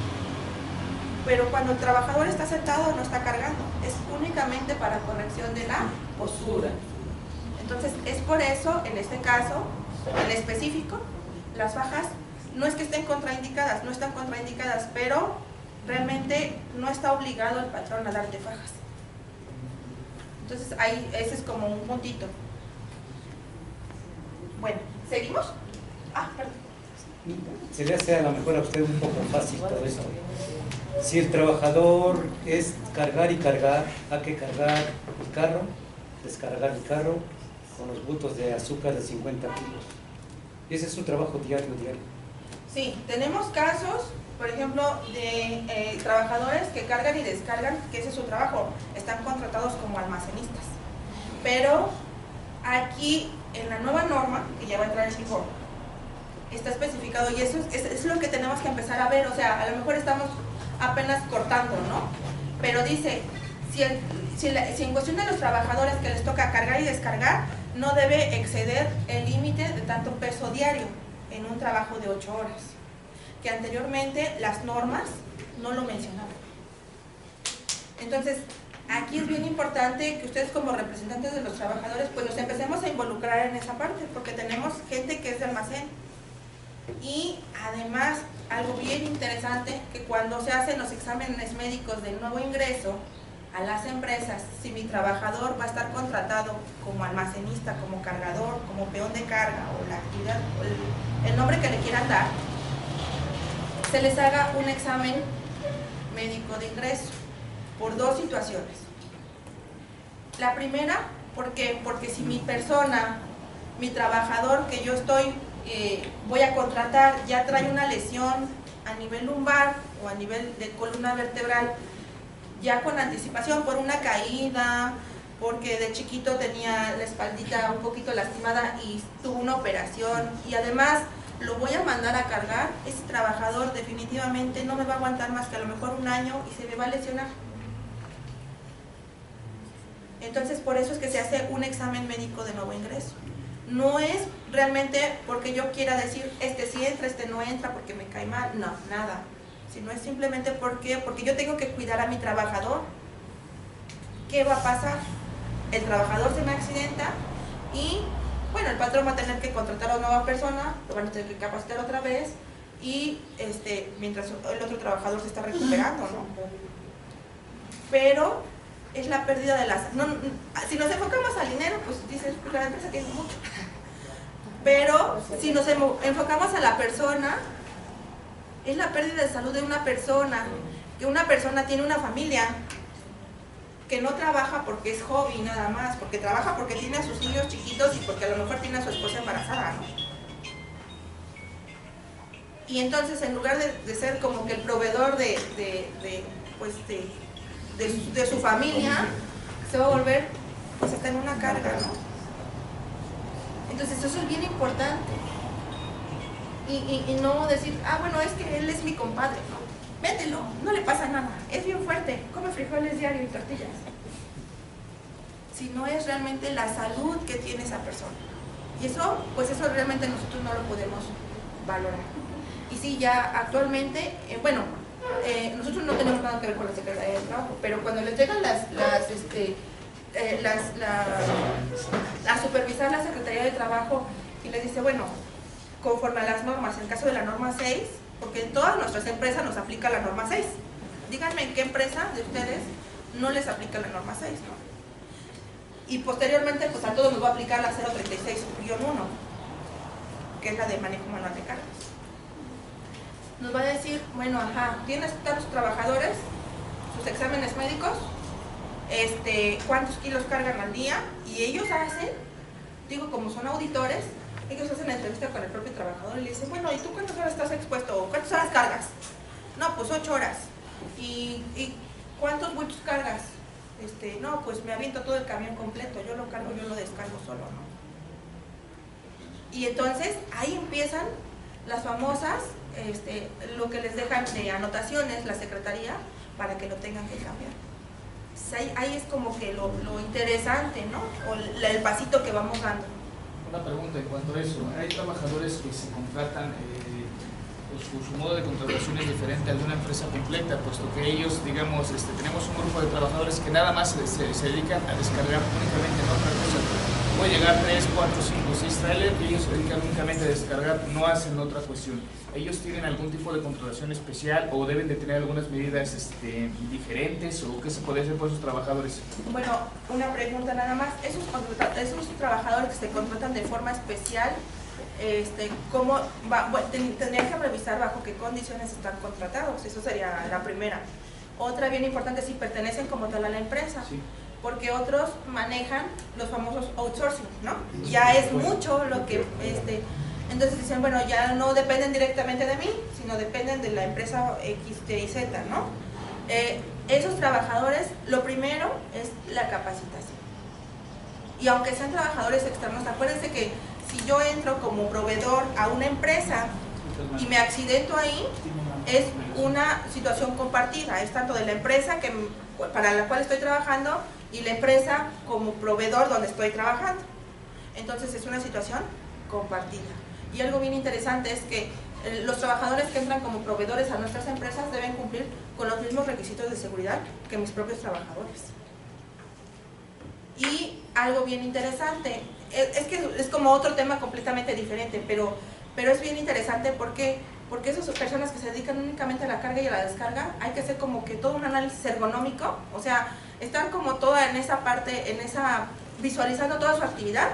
Pero cuando el trabajador está sentado no está cargando, es únicamente para corrección de la postura. Entonces es por eso, en este caso, en específico, las fajas no es que estén contraindicadas, no están contraindicadas, pero realmente no está obligado el patrón a darte fajas. Entonces ahí, ese es como un puntito. Bueno, ¿seguimos? Perdón. Se le hace a lo mejor a usted un poco fácil todo eso. Si el trabajador es cargar y cargar, hay que cargar el carro, descargar el carro con los bultos de azúcar de 50 kilos. Y ese es su trabajo diario. Sí, tenemos casos, por ejemplo, de trabajadores que cargan y descargan, que ese es su trabajo, están contratados como almacenistas. Pero aquí, en la nueva norma, que ya va a entrar en vigor, está especificado, y eso es lo que tenemos que empezar a ver. O sea, a lo mejor estamos apenas cortando, ¿no? Pero dice, si en cuestión de los trabajadores que les toca cargar y descargar, no debe exceder el límite de tanto peso diario en un trabajo de 8 horas, que anteriormente las normas no lo mencionaban. Entonces, aquí es bien importante que ustedes como representantes de los trabajadores pues nos empecemos a involucrar en esa parte, porque tenemos gente que es de almacén y además algo bien interesante, que cuando se hacen los exámenes médicos de nuevo ingreso a las empresas, si mi trabajador va a estar contratado como almacenista, como cargador, como peón de carga o la actividad, o el nombre que le quieran dar, se les haga un examen médico de ingreso por dos situaciones. La primera, porque si mi persona, mi trabajador que yo voy a contratar ya trae una lesión a nivel lumbar o a nivel de columna vertebral, ya con anticipación por una caída, porque de chiquito tenía la espaldita un poquito lastimada y tuvo una operación, y además lo voy a mandar a cargar, ese trabajador definitivamente no me va a aguantar más que a lo mejor un año y se me va a lesionar. Entonces por eso es que se hace un examen médico de nuevo ingreso. No es realmente porque yo quiera decir, este sí entra, este no entra porque me cae mal, no, nada. Sino es simplemente porque yo tengo que cuidar a mi trabajador. ¿Qué va a pasar? El trabajador se me accidenta y, bueno, el patrón va a tener que contratar a una nueva persona, lo van a tener que capacitar otra vez y mientras el otro trabajador se está recuperando, ¿no? Pero es la pérdida de las... si nos enfocamos al dinero, pues dices, pues la empresa tiene mucho. Pero si nos enfocamos a la persona, es la pérdida de salud de una persona, que una persona tiene una familia, que no trabaja porque es hobby nada más, porque trabaja porque tiene a sus niños chiquitos y porque a lo mejor tiene a su esposa embarazada, ¿no? Y entonces en lugar de ser como que el proveedor de su familia, se va a volver pues hasta en una carga, ¿no? Entonces eso es bien importante. Y no decir, ah, bueno, es que él es mi compadre, ¿no? Mételo, no le pasa nada, es bien fuerte, come frijoles diario y tortillas. Si no es realmente la salud que tiene esa persona. Y eso, pues eso realmente nosotros no lo podemos valorar. Y sí, ya actualmente, nosotros no tenemos nada que ver con la Secretaría del Trabajo, pero cuando les llegan a supervisar la Secretaría de Trabajo y les dice, bueno, conforme a las normas, en el caso de la norma 6, porque en todas nuestras empresas nos aplica la norma 6. Díganme en qué empresa de ustedes no les aplica la norma 6, ¿no? Y posteriormente, pues a todos nos va a aplicar la 036-1, que es la de manejo manual de cargas. Nos va a decir, bueno, tienes tantos trabajadores, sus exámenes médicos, cuántos kilos cargan al día, y ellos hacen, como son auditores, ellos hacen la entrevista con el propio trabajador y le dicen, bueno, ¿y tú cuántas horas estás expuesto? ¿Cuántas horas cargas? No, pues 8 horas. ¿Y cuántos bultos cargas? No, pues me aviento todo el camión completo, yo lo cargo, yo lo descargo solo, ¿no? Y entonces ahí empiezan las famosas, lo que les dejan de anotaciones la secretaría para que lo tengan que cambiar. Ahí es como que lo interesante, ¿no? O el pasito que vamos dando. Una pregunta en cuanto a eso. Hay trabajadores que se contratan, su modo de contratación es diferente al de una empresa completa, puesto que ellos, digamos, tenemos un grupo de trabajadores que nada más se dedican a descargar únicamente en otra cosa. Puede llegar 3, 4, 5, 6 trailers y ellos se dedican únicamente a descargar, no hacen otra cuestión. ¿Ellos tienen algún tipo de contratación especial o deben de tener algunas medidas diferentes o qué se puede hacer por esos trabajadores? Bueno, una pregunta nada más. Esos trabajadores que se contratan de forma especial, tendrían que revisar bajo qué condiciones están contratados. Eso sería la primera. Otra bien importante, si pertenecen como tal a la empresa. Sí. Porque otros manejan los famosos outsourcing, ¿no? Ya es mucho lo que, entonces dicen, bueno, ya no dependen directamente de mí, sino dependen de la empresa X, Y, Z, ¿no? Esos trabajadores, lo primero es la capacitación. Y aunque sean trabajadores externos, acuérdense que si yo entro como proveedor a una empresa y me accidento ahí, es una situación compartida, es tanto de la empresa para la cual estoy trabajando y la empresa como proveedor donde estoy trabajando. Entonces es una situación compartida. Y algo bien interesante es que los trabajadores que entran como proveedores a nuestras empresas deben cumplir con los mismos requisitos de seguridad que mis propios trabajadores. Y algo bien interesante, es que es como otro tema completamente diferente, pero es bien interesante porque porque esas personas que se dedican únicamente a la carga y a la descarga, hay que hacer como que todo un análisis ergonómico, o sea, estar como toda en esa parte, visualizando toda su actividad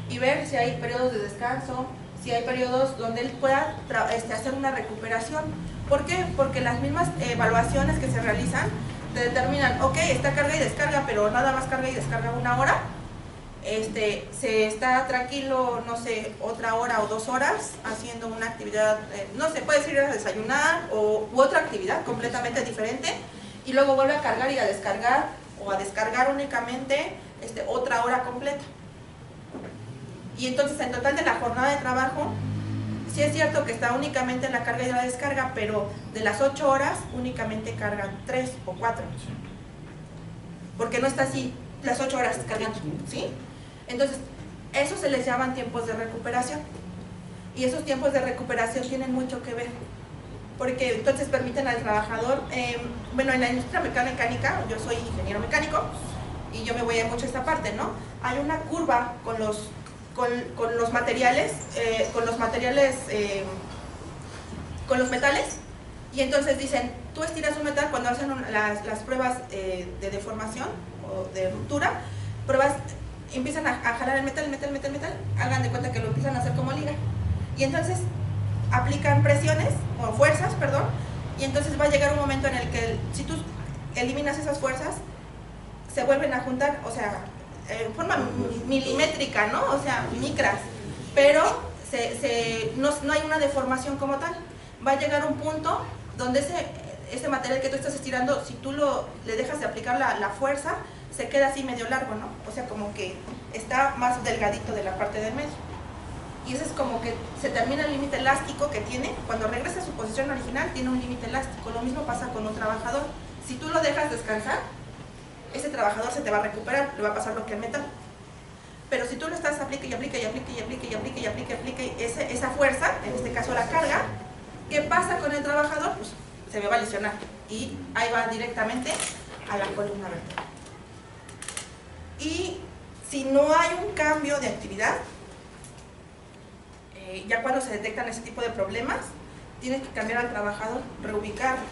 y ver si hay periodos de descanso, si hay periodos donde él pueda hacer una recuperación. ¿Por qué? Porque las mismas evaluaciones que se realizan te determinan, ok, está carga y descarga, pero nada más carga y descarga 1 hora, se está tranquilo, no sé, otra hora o 2 horas haciendo una actividad, no sé, puedes ir a desayunar u otra actividad completamente diferente, y luego vuelve a cargar y a descargar, o a descargar únicamente otra hora completa. Y entonces en total de la jornada de trabajo, sí es cierto que está únicamente en la carga y la descarga, pero de las 8 horas únicamente cargan 3 o 4. Porque no está así las 8 horas cargando, ¿sí? Entonces, eso se les llaman tiempos de recuperación. Y esos tiempos de recuperación tienen mucho que ver. Porque entonces permiten al trabajador, bueno, en la industria mecánica, yo soy ingeniero mecánico, y yo me voy a mucho a esta parte, ¿no? Hay una curva con los materiales, con los metales, y entonces dicen, tú estiras un metal cuando hacen las pruebas de deformación o de ruptura, empiezan a jalar el metal, hagan de cuenta que lo empiezan a hacer como liga, y entonces aplican presiones, o fuerzas, perdón, y entonces va a llegar un momento en el que si tú eliminas esas fuerzas, se vuelven a juntar, o sea, en forma milimétrica, ¿no? O sea, micras, pero no hay una deformación como tal. Va a llegar un punto donde ese material que tú estás estirando, si tú le dejas de aplicar la fuerza, se queda así medio largo, ¿no? O sea, como que está más delgadito de la parte del medio. Y ese es como que se termina el límite elástico que tiene. Cuando regresa a su posición original, tiene un límite elástico. Lo mismo pasa con un trabajador. Si tú lo dejas descansar, ese trabajador se te va a recuperar, le va a pasar lo que al metal. Pero si tú lo estás aplique esa fuerza, en este caso la carga, ¿qué pasa con el trabajador? Pues se me va a lesionar y ahí va directamente a la columna vertebral. Y si no hay un cambio de actividad, ya cuando se detectan ese tipo de problemas, tienes que cambiar al trabajador, reubicarlo.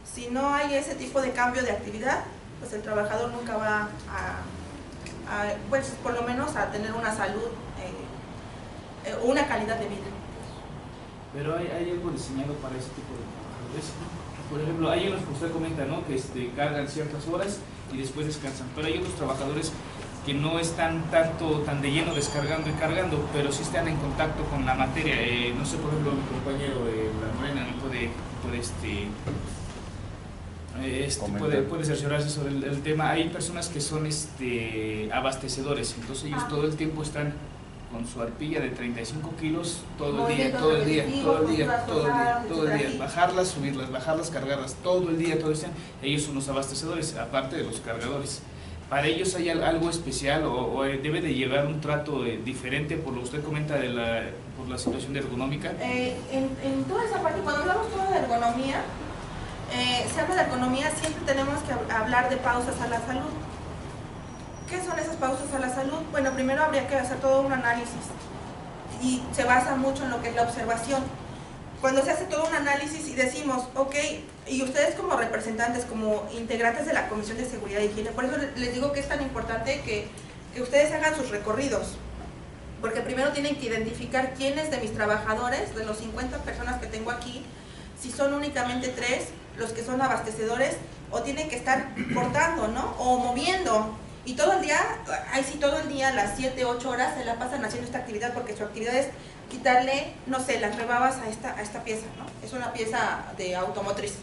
Si no hay ese tipo de cambio de actividad, pues el trabajador nunca va pues por lo menos a tener una salud, una calidad de vida. Pero hay algo diseñado para ese tipo de trabajadores. Por ejemplo, hay unos que usted comenta, ¿no? Que cargan ciertas horas y después descansan, pero hay otros trabajadores que no están tan de lleno descargando y cargando, pero sí están en contacto con la materia. No sé, por ejemplo, mi compañero La Morena puede cerciorarse sobre el tema. Hay personas que son abastecedores, entonces ellos todo el tiempo están con su arpilla de 35 kilos todo el día, bajarlas, subirlas, bajarlas, cargarlas, todo el día. Ellos son los abastecedores, aparte de los cargadores. ¿Para ellos hay algo especial o debe de llevar un trato diferente por lo que usted comenta por la situación ergonómica? En toda esa parte, cuando hablamos todo de ergonomía, se habla de ergonomía, siempre tenemos que hablar de pausas a la salud. ¿Qué son esas pausas a la salud? Bueno, primero habría que hacer todo un análisis y se basa mucho en lo que es la observación. Cuando se hace todo un análisis y decimos, ok, y ustedes como representantes, como integrantes de la Comisión de Seguridad y Higiene, por eso les digo que es tan importante que ustedes hagan sus recorridos, porque primero tienen que identificar quiénes de mis trabajadores, de los 50 personas que tengo aquí, si son únicamente 3 los que son abastecedores o tienen que estar cortando, ¿no? O moviendo. Y todo el día, ahí sí todo el día, las 7, 8 horas se la pasan haciendo esta actividad, porque su actividad es quitarle, no sé, las rebabas a esta pieza, ¿no? Es una pieza de automotriz.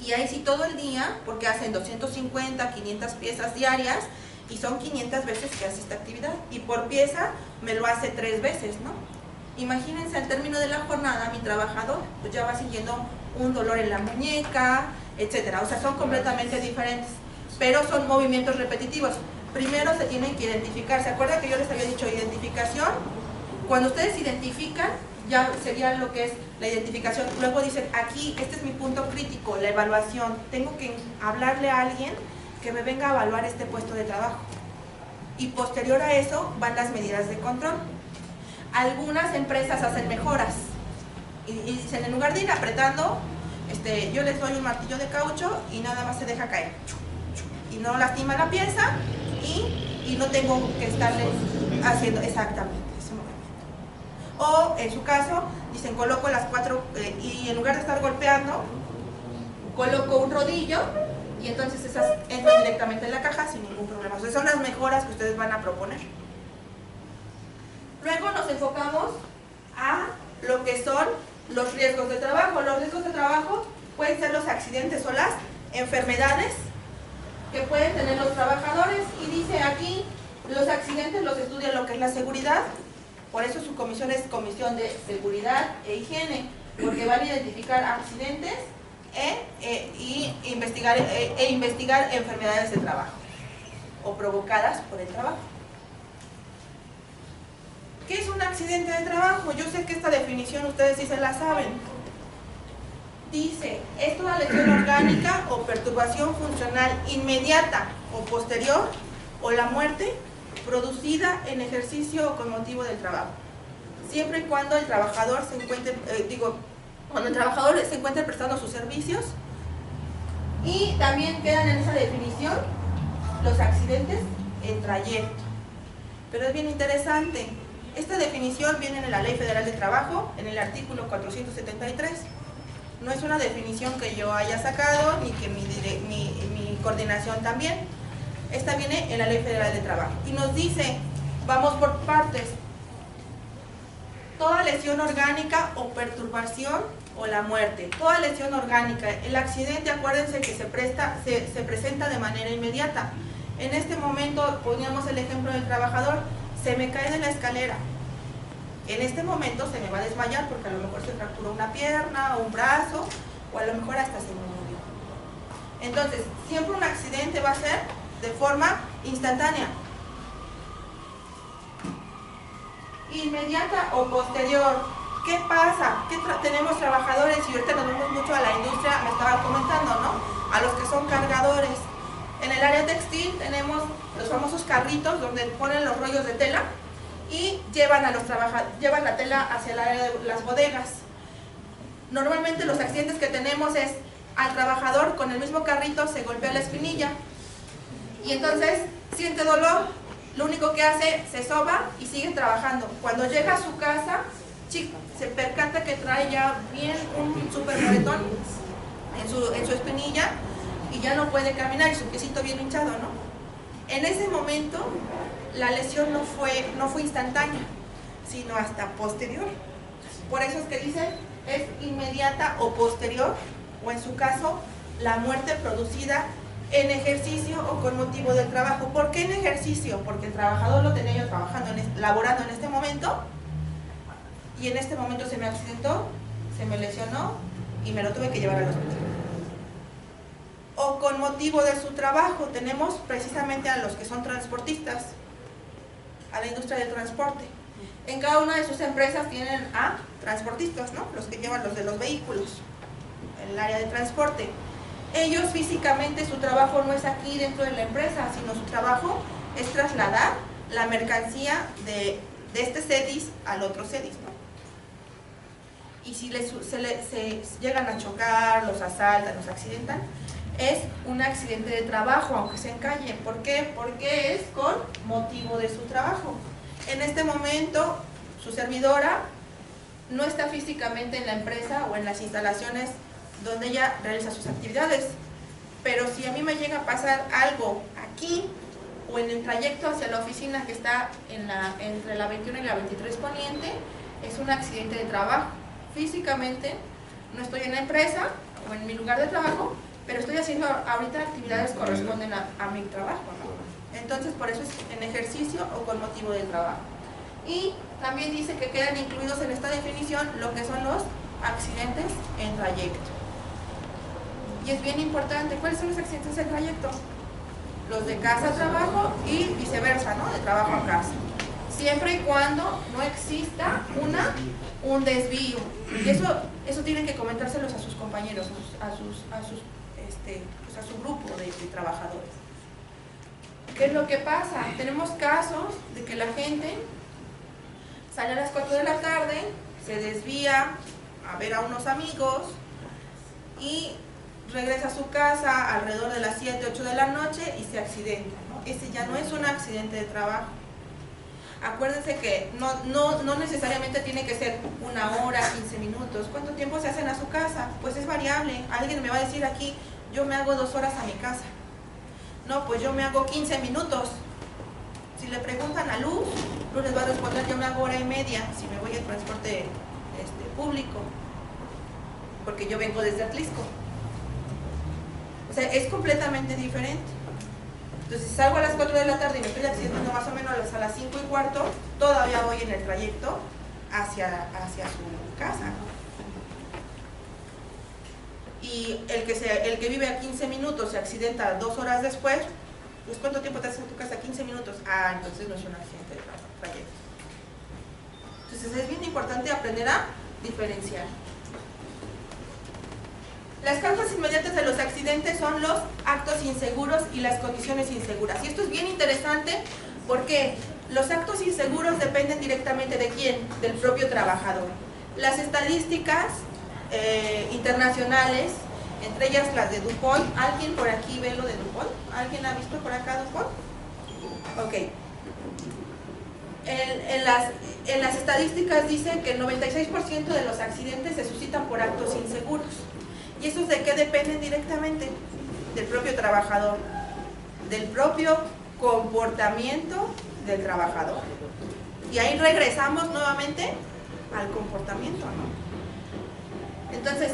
Y ahí sí todo el día, porque hacen 250, 500 piezas diarias, y son 500 veces que hace esta actividad. Y por pieza me lo hace 3 veces, ¿no? Imagínense, al término de la jornada, mi trabajador pues ya va sintiendo un dolor en la muñeca, etcétera. O sea, son completamente diferentes, pero son movimientos repetitivos. Primero se tienen que identificar. ¿Se acuerdan que yo les había dicho identificación? Cuando ustedes identifican, ya sería lo que es la identificación. Luego dicen, aquí, este es mi punto crítico, la evaluación. Tengo que hablarle a alguien que me venga a evaluar este puesto de trabajo. Y posterior a eso van las medidas de control. Algunas empresas hacen mejoras. Y dicen, en lugar de ir apretando, yo les doy un martillo de caucho y nada más se deja caer. Y no lastima la pieza y no tengo que estarle haciendo exactamente ese movimiento. O en su caso, dicen, coloco las 4 y en lugar de estar golpeando, coloco un rodillo y entonces esas entran directamente en la caja sin ningún problema. O sea, son las mejoras que ustedes van a proponer. Luego nos enfocamos a lo que son los riesgos de trabajo. Los riesgos de trabajo pueden ser los accidentes o las enfermedades que pueden tener los trabajadores. Y dice aquí, los accidentes los estudia lo que es la seguridad. Por eso su comisión es Comisión de Seguridad e Higiene, porque van a identificar accidentes y investigar enfermedades de trabajo o provocadas por el trabajo. ¿Qué es un accidente de trabajo? Yo sé que esta definición ustedes sí se la saben. Dice, es toda lesión orgánica o perturbación funcional inmediata o posterior o la muerte producida en ejercicio o con motivo del trabajo. Siempre y cuando el trabajador se encuentre, cuando el trabajador se encuentre prestando sus servicios. Y también quedan en esa definición los accidentes en trayecto. Pero es bien interesante. Esta definición viene en la Ley Federal de Trabajo, en el artículo 473. No es una definición que yo haya sacado, ni que mi coordinación también. Esta viene en la Ley Federal de Trabajo. Y nos dice, vamos por partes, toda lesión orgánica o perturbación o la muerte. Toda lesión orgánica. El accidente, acuérdense que se presenta de manera inmediata. En este momento, poníamos el ejemplo del trabajador, se me cae de la escalera. En este momento se me va a desmayar porque a lo mejor se fracturó una pierna o un brazo o a lo mejor hasta se me murió. Entonces, siempre un accidente va a ser de forma instantánea, inmediata o posterior. ¿Qué pasa? Tenemos trabajadores y ahorita nos vemos mucho a la industria, me estaba comentando, ¿no? A los que son cargadores. En el área textil tenemos los famosos carritos donde ponen los rollos de tela y llevan la tela hacia el área de las bodegas. Normalmente los accidentes que tenemos es al trabajador con el mismo carrito se golpea la espinilla y entonces siente dolor, lo único que hace se soba y sigue trabajando. Cuando llega a su casa, se percata que trae ya bien un super moretón en su espinilla y ya no puede caminar y su piecito bien hinchado, ¿no? En ese momento la lesión no fue instantánea, sino hasta posterior. Por eso es que dicen es inmediata o posterior, o en su caso la muerte producida en ejercicio o con motivo del trabajo. ¿Por qué en ejercicio? Porque el trabajador lo tenía yo trabajando, laborando en este momento, y en este momento se me accidentó, se me lesionó y me lo tuve que llevar al hospital. O con motivo de su trabajo, tenemos precisamente a los que son transportistas, a la industria del transporte. En cada una de sus empresas tienen a transportistas, ¿no? Los que llevan los de los vehículos, en el área de transporte. Ellos físicamente su trabajo no es aquí dentro de la empresa, sino su trabajo es trasladar la mercancía de este CEDIS al otro CEDIS, ¿no? Y si se llegan a chocar, los asaltan, los accidentan, es un accidente de trabajo, aunque sea en calle. ¿Por qué? Porque es con motivo de su trabajo. En este momento, su servidora no está físicamente en la empresa o en las instalaciones donde ella realiza sus actividades. Pero si a mí me llega a pasar algo aquí o en el trayecto hacia la oficina que está entre la 21 y la 23 Poniente, es un accidente de trabajo. Físicamente no estoy en la empresa o en mi lugar de trabajo, pero estoy haciendo ahorita actividades que corresponden a mi trabajo, ¿no? Entonces por eso es en ejercicio o con motivo del trabajo. Y también dice que quedan incluidos en esta definición lo que son los accidentes en trayecto. Y es bien importante, ¿cuáles son los accidentes en trayecto? Los de casa a trabajo y viceversa, ¿no? De trabajo a casa. Siempre y cuando no exista un desvío. Y eso tienen que comentárselos a sus compañeros, a su grupo de trabajadores. ¿Qué es lo que pasa? Tenemos casos de que la gente sale a las 4 de la tarde, se desvía a ver a unos amigos y regresa a su casa alrededor de las 7, 8 de la noche y se accidenta, ¿no? Ese ya no es un accidente de trabajo. Acuérdense que no necesariamente tiene que ser 1 hora, 15 minutos. ¿Cuánto tiempo se hacen a su casa? Pues es variable. Alguien me va a decir aquí, yo me hago 2 horas a mi casa. No, pues yo me hago 15 minutos. Si le preguntan a Luz les va a responder, yo me hago 1 hora y media si me voy en transporte público, porque yo vengo desde Atlisco. O sea, es completamente diferente. Entonces, si salgo a las 4 de la tarde y me estoy accidentando más o menos a las 5:15, todavía voy en el trayecto hacia su casa, ¿no? Y el que vive a 15 minutos se accidenta 2 horas después, pues ¿cuánto tiempo te haces en tu casa? 15 minutos. Ah, entonces no es un accidente de trayecto. Entonces es bien importante aprender a diferenciar. Las causas inmediatas de los accidentes son los actos inseguros y las condiciones inseguras. Y esto es bien interesante porque los actos inseguros dependen directamente de ¿quién? Del propio trabajador. Las estadísticas internacionales, entre ellas las de DuPont. ¿Alguien por aquí ve lo de DuPont? ¿Alguien ha visto por acá DuPont? Ok. En las estadísticas dicen que el 96% de los accidentes se suscitan por actos inseguros. ¿Y esos de qué dependen directamente? Del propio trabajador, del propio comportamiento del trabajador. Y ahí regresamos nuevamente al comportamiento, ¿no? Entonces,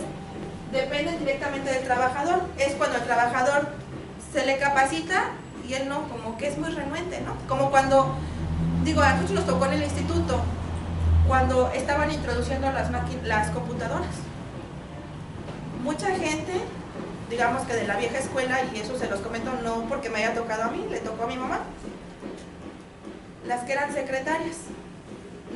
dependen directamente del trabajador. Es cuando el trabajador se le capacita y él no, como que es muy renuente, ¿no? Como cuando, digo, a nosotros nos tocó en el instituto, cuando estaban introduciendo las computadoras. Mucha gente, digamos que de la vieja escuela, y eso se los comento no porque me haya tocado a mí, le tocó a mi mamá, las que eran secretarias,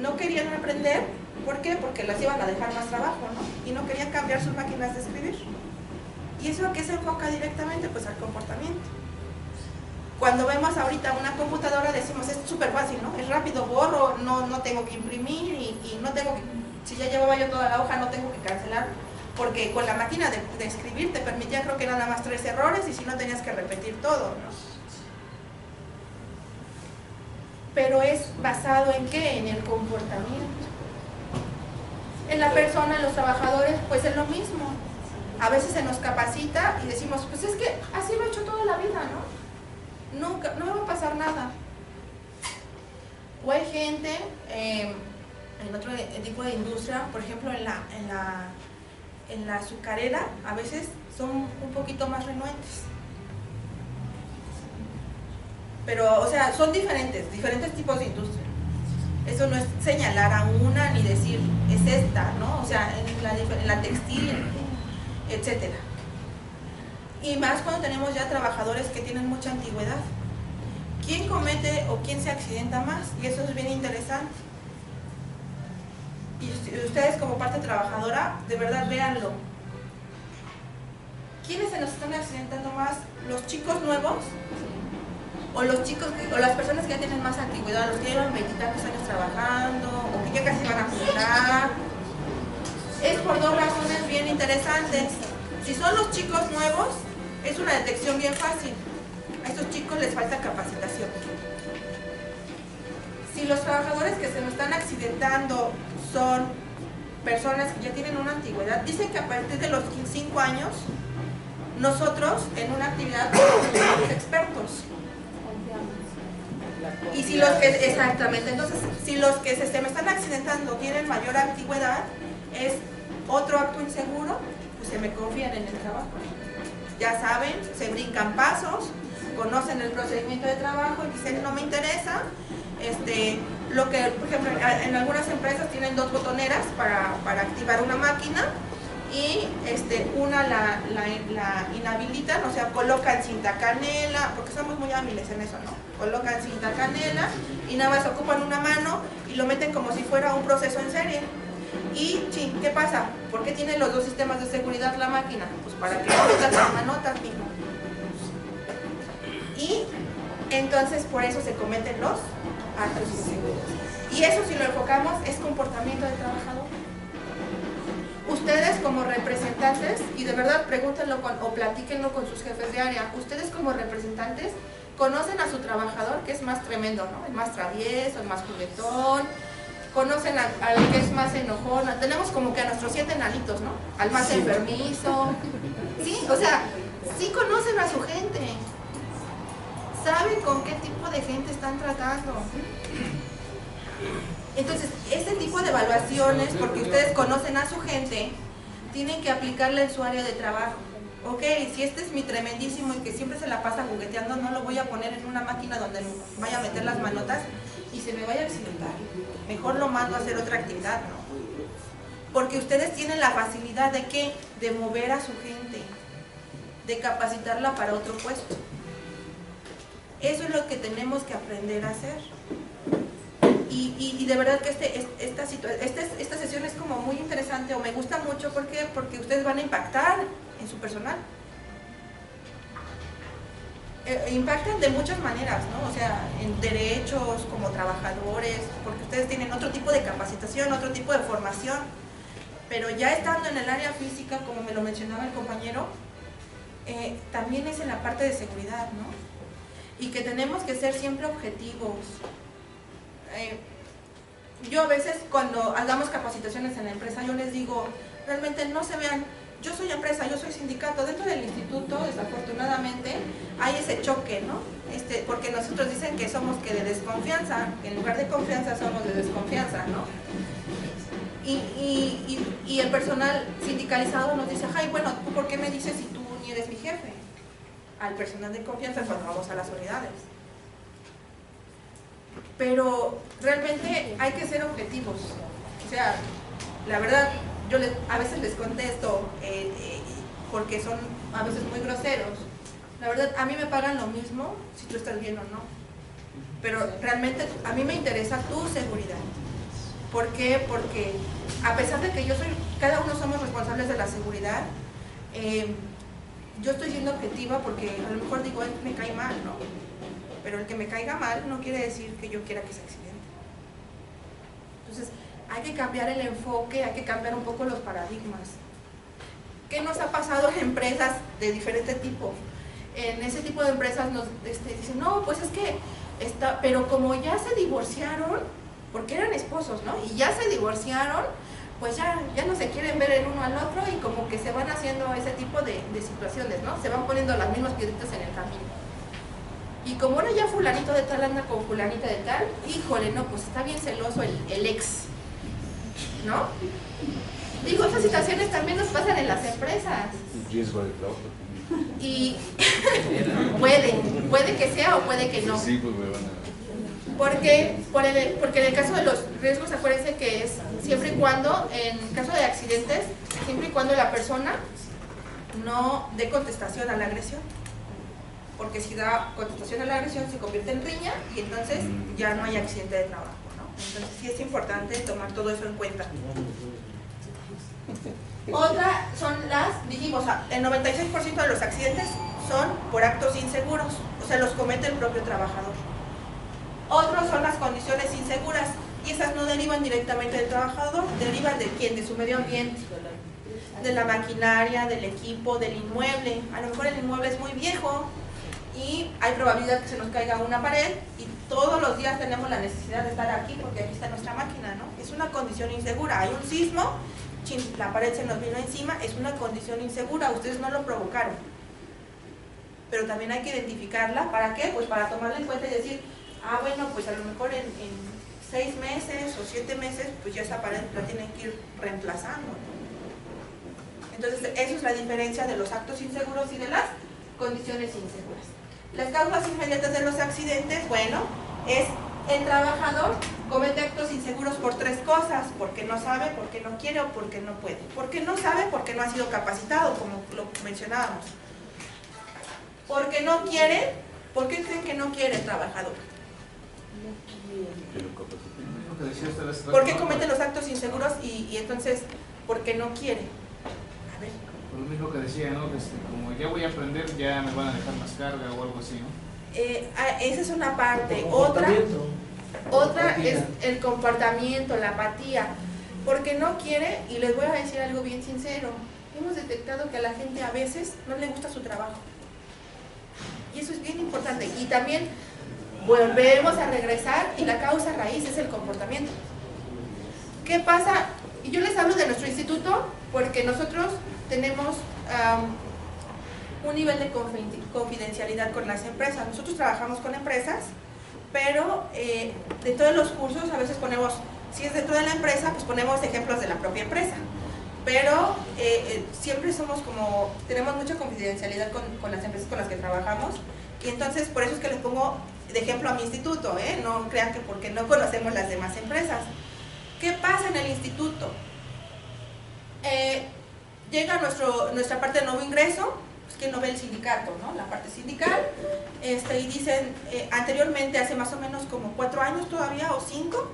no querían aprender. ¿Por qué? Porque las iban a dejar más trabajo, ¿no? Y no querían cambiar sus máquinas de escribir. ¿Y eso a qué se enfoca directamente? Pues al comportamiento. Cuando vemos ahorita una computadora decimos, es súper fácil, ¿no? Es rápido, borro, no tengo que imprimir y no tengo que, si ya llevaba yo toda la hoja, no tengo que cancelar, porque con la máquina de escribir te permitía, creo que nada más 3 errores y si no tenías que repetir todo, ¿no? Pero es basado en ¿qué? En el comportamiento. En la persona, en los trabajadores, pues es lo mismo. A veces se nos capacita y decimos, pues es que así lo he hecho toda la vida, ¿no? Nunca, no me va a pasar nada. O hay gente en otro tipo de industria, por ejemplo en la azucarera, a veces son un poquito más renuentes. Pero, o sea, son diferentes tipos de industria. Eso no es señalar a una ni decir, es esta, ¿no? O sea, en la textil, etcétera. Y más cuando tenemos ya trabajadores que tienen mucha antigüedad. ¿Quién comete o quién se accidenta más? Y eso es bien interesante. Y ustedes como parte trabajadora, de verdad véanlo. ¿Quiénes se nos están accidentando más? ¿Los chicos nuevos? ¿O los chicos, o las personas que ya tienen más antigüedad, los que llevan 20 y tantos años trabajando, o que ya casi van a jubilar? Es por 2 razones bien interesantes. Si son los chicos nuevos, es una detección bien fácil. A estos chicos les falta capacitación. Si los trabajadores que se nos están accidentando son personas que ya tienen una antigüedad, dicen que a partir de los 5 años, nosotros en una actividad somos expertos. Y si los que, exactamente, entonces, si los que se me están accidentando tienen mayor antigüedad, es otro acto inseguro, pues se me confían en el trabajo. Ya saben, se brincan pasos, conocen el procedimiento de trabajo y dicen, no me interesa. Lo que, por ejemplo, en algunas empresas tienen 2 botoneras para activar una máquina y una la inhabilitan, o sea, colocan cinta canela, porque somos muy hábiles en eso, ¿no? Colocan cinta canela y nada más ocupan una mano y lo meten como si fuera un proceso en serie. Y, ¿qué pasa? ¿Por qué tiene los 2 sistemas de seguridad la máquina? Pues para que no metan las manotas, mismo. Y entonces por eso se cometen los actos inseguros. Y eso, si lo enfocamos, es comportamiento del trabajador. ustedes como representantes, y de verdad pregúntenlo o platíquenlo con sus jefes de área, ustedes como representantes conocen a su trabajador que es más tremendo, ¿no? El más travieso, el más juguetón, conocen al que es más enojón, tenemos como que a nuestros 7 enanitos, ¿no? Al más enfermizo, ¿sí? O sea, sí conocen a su gente, saben con qué tipo de gente están tratando. Entonces, este tipo de evaluaciones, porque ustedes conocen a su gente, tienen que aplicarla en su área de trabajo. Ok, si este es mi tremendísimo y que siempre se la pasa jugueteando, no lo voy a poner en una máquina donde vaya a meter las manotas y se me vaya a accidentar. Mejor lo mando a hacer otra actividad, ¿no? Porque ustedes tienen la facilidad de ¿qué? De mover a su gente, de capacitarla para otro puesto. Eso es lo que tenemos que aprender a hacer. Y de verdad que esta sesión es como muy interesante, o me gusta mucho. ¿Por qué? Porque ustedes van a impactar en su personal. Impactan de muchas maneras, ¿no? O sea, en derechos, como trabajadores, porque ustedes tienen otro tipo de capacitación, otro tipo de formación. Pero ya estando en el área física, como me lo mencionaba el compañero, también es en la parte de seguridad, ¿no? Y que tenemos que ser siempre objetivos. Yo a veces cuando hagamos capacitaciones en la empresa, yo les digo, realmente no se vean, yo soy empresa, yo soy sindicato. Dentro del instituto, desafortunadamente, hay ese choque, ¿no? Porque nosotros dicen que somos de desconfianza, que en lugar de confianza somos de desconfianza, ¿no? Y el personal sindicalizado nos dice, ay, bueno, ¿tú por qué me dices si tú ni eres mi jefe? Al personal de confianza cuando vamos a las unidades. Pero realmente hay que ser objetivos. O sea, la verdad, yo a veces les contesto porque son a veces muy groseros. La verdad, a mí me pagan lo mismo si tú estás bien o no. Pero realmente a mí me interesa tu seguridad. ¿Por qué? Porque a pesar de que cada uno somos responsables de la seguridad, yo estoy siendo objetiva porque a lo mejor digo, él me cae mal, ¿no? Pero el que me caiga mal no quiere decir que yo quiera que se accidente. Entonces, hay que cambiar el enfoque, hay que cambiar un poco los paradigmas. ¿Qué nos ha pasado en empresas de diferente tipo? En ese tipo de empresas nos dicen, no, pues es que, pero como ya se divorciaron, porque eran esposos, ¿no? Y ya se divorciaron, pues ya no se quieren ver el uno al otro y como que se van haciendo ese tipo de situaciones, ¿no? Se van poniendo las mismas piedritas en el camino. Y como ahora ya fulanito de tal anda con fulanita de tal, híjole, no, pues está bien celoso el ex, ¿no? Digo, estas situaciones también nos pasan en las empresas. Riesgo de trabajo. Y puede que sea o puede que no. Sí, pues me van a... Porque en el caso de los riesgos, acuérdense que es siempre y cuando, en caso de accidentes, siempre y cuando la persona no dé contestación a la agresión. Porque si da contestación a la agresión se convierte en riña y entonces ya no hay accidente de trabajo, ¿no? Entonces sí es importante tomar todo eso en cuenta. Otra son dijimos, el 96% de los accidentes son por actos inseguros, o sea, los comete el propio trabajador. Otros son las condiciones inseguras y esas no derivan directamente del trabajador, derivan de quién, de su medio ambiente, de la maquinaria, del equipo, del inmueble. A lo mejor el inmueble es muy viejo y hay probabilidad que se nos caiga una pared y todos los días tenemos la necesidad de estar aquí porque aquí está nuestra máquina, ¿no? Es una condición insegura. Hay un sismo, la pared se nos vino encima, es una condición insegura, ustedes no lo provocaron. Pero también hay que identificarla, ¿para qué? Pues para tomarla en cuenta y decir, bueno, pues a lo mejor en 6 meses o 7 meses, pues ya esa pared la tienen que ir reemplazando. Entonces, eso es la diferencia de los actos inseguros y de las condiciones inseguras. Las causas inmediatas de los accidentes, bueno, es el trabajador comete actos inseguros por 3 cosas: porque no sabe, porque no quiere o porque no puede. Porque no sabe, porque no ha sido capacitado, como lo mencionábamos. Porque no quiere, ¿por qué creen que no quiere el trabajador? ¿Por qué comete los actos inseguros y entonces por qué no quiere? A ver. Por lo mismo que decía, ¿no? Como ya voy a aprender, ya me van a dejar más carga o algo así, ¿no? Esa es una parte. Otra es el comportamiento, la apatía. porque no quiere, y les voy a decir algo bien sincero, hemos detectado que a la gente a veces no le gusta su trabajo. Y eso es bien importante. Y también volvemos a regresar y la causa raíz es el comportamiento. ¿Qué pasa? Y yo les hablo de nuestro instituto porque nosotros tenemos un nivel de confidencialidad con las empresas. Nosotros trabajamos con empresas, pero dentro de los cursos a veces ponemos, si es dentro de la empresa, pues ponemos ejemplos de la propia empresa. Pero siempre somos como, tenemos mucha confidencialidad con las empresas con las que trabajamos, y entonces por eso es que les pongo de ejemplo a mi instituto, no crean que porque no conocemos las demás empresas. ¿Qué pasa en el instituto? Llega nuestra parte de nuevo ingreso, pues que no ve el sindicato, ¿no? La parte sindical, y dicen, anteriormente, hace más o menos como 4 años todavía, o 5,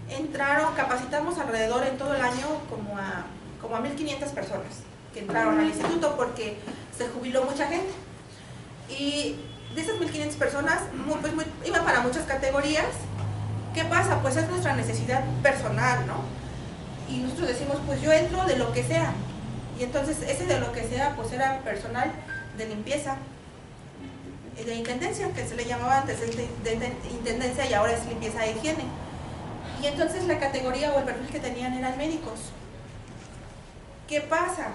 entraron, capacitamos alrededor en todo el año como a 1.500 personas que entraron al instituto porque se jubiló mucha gente. Y de esas 1.500 personas, iban para muchas categorías. ¿Qué pasa? Pues es nuestra necesidad personal, ¿no? Y nosotros decimos, pues yo entro de lo que sea. Y entonces ese de lo que sea, pues era personal de limpieza, de intendencia, que se le llamaba antes de intendencia y ahora es limpieza de higiene. Y entonces la categoría o el perfil que tenían eran médicos. ¿Qué pasa?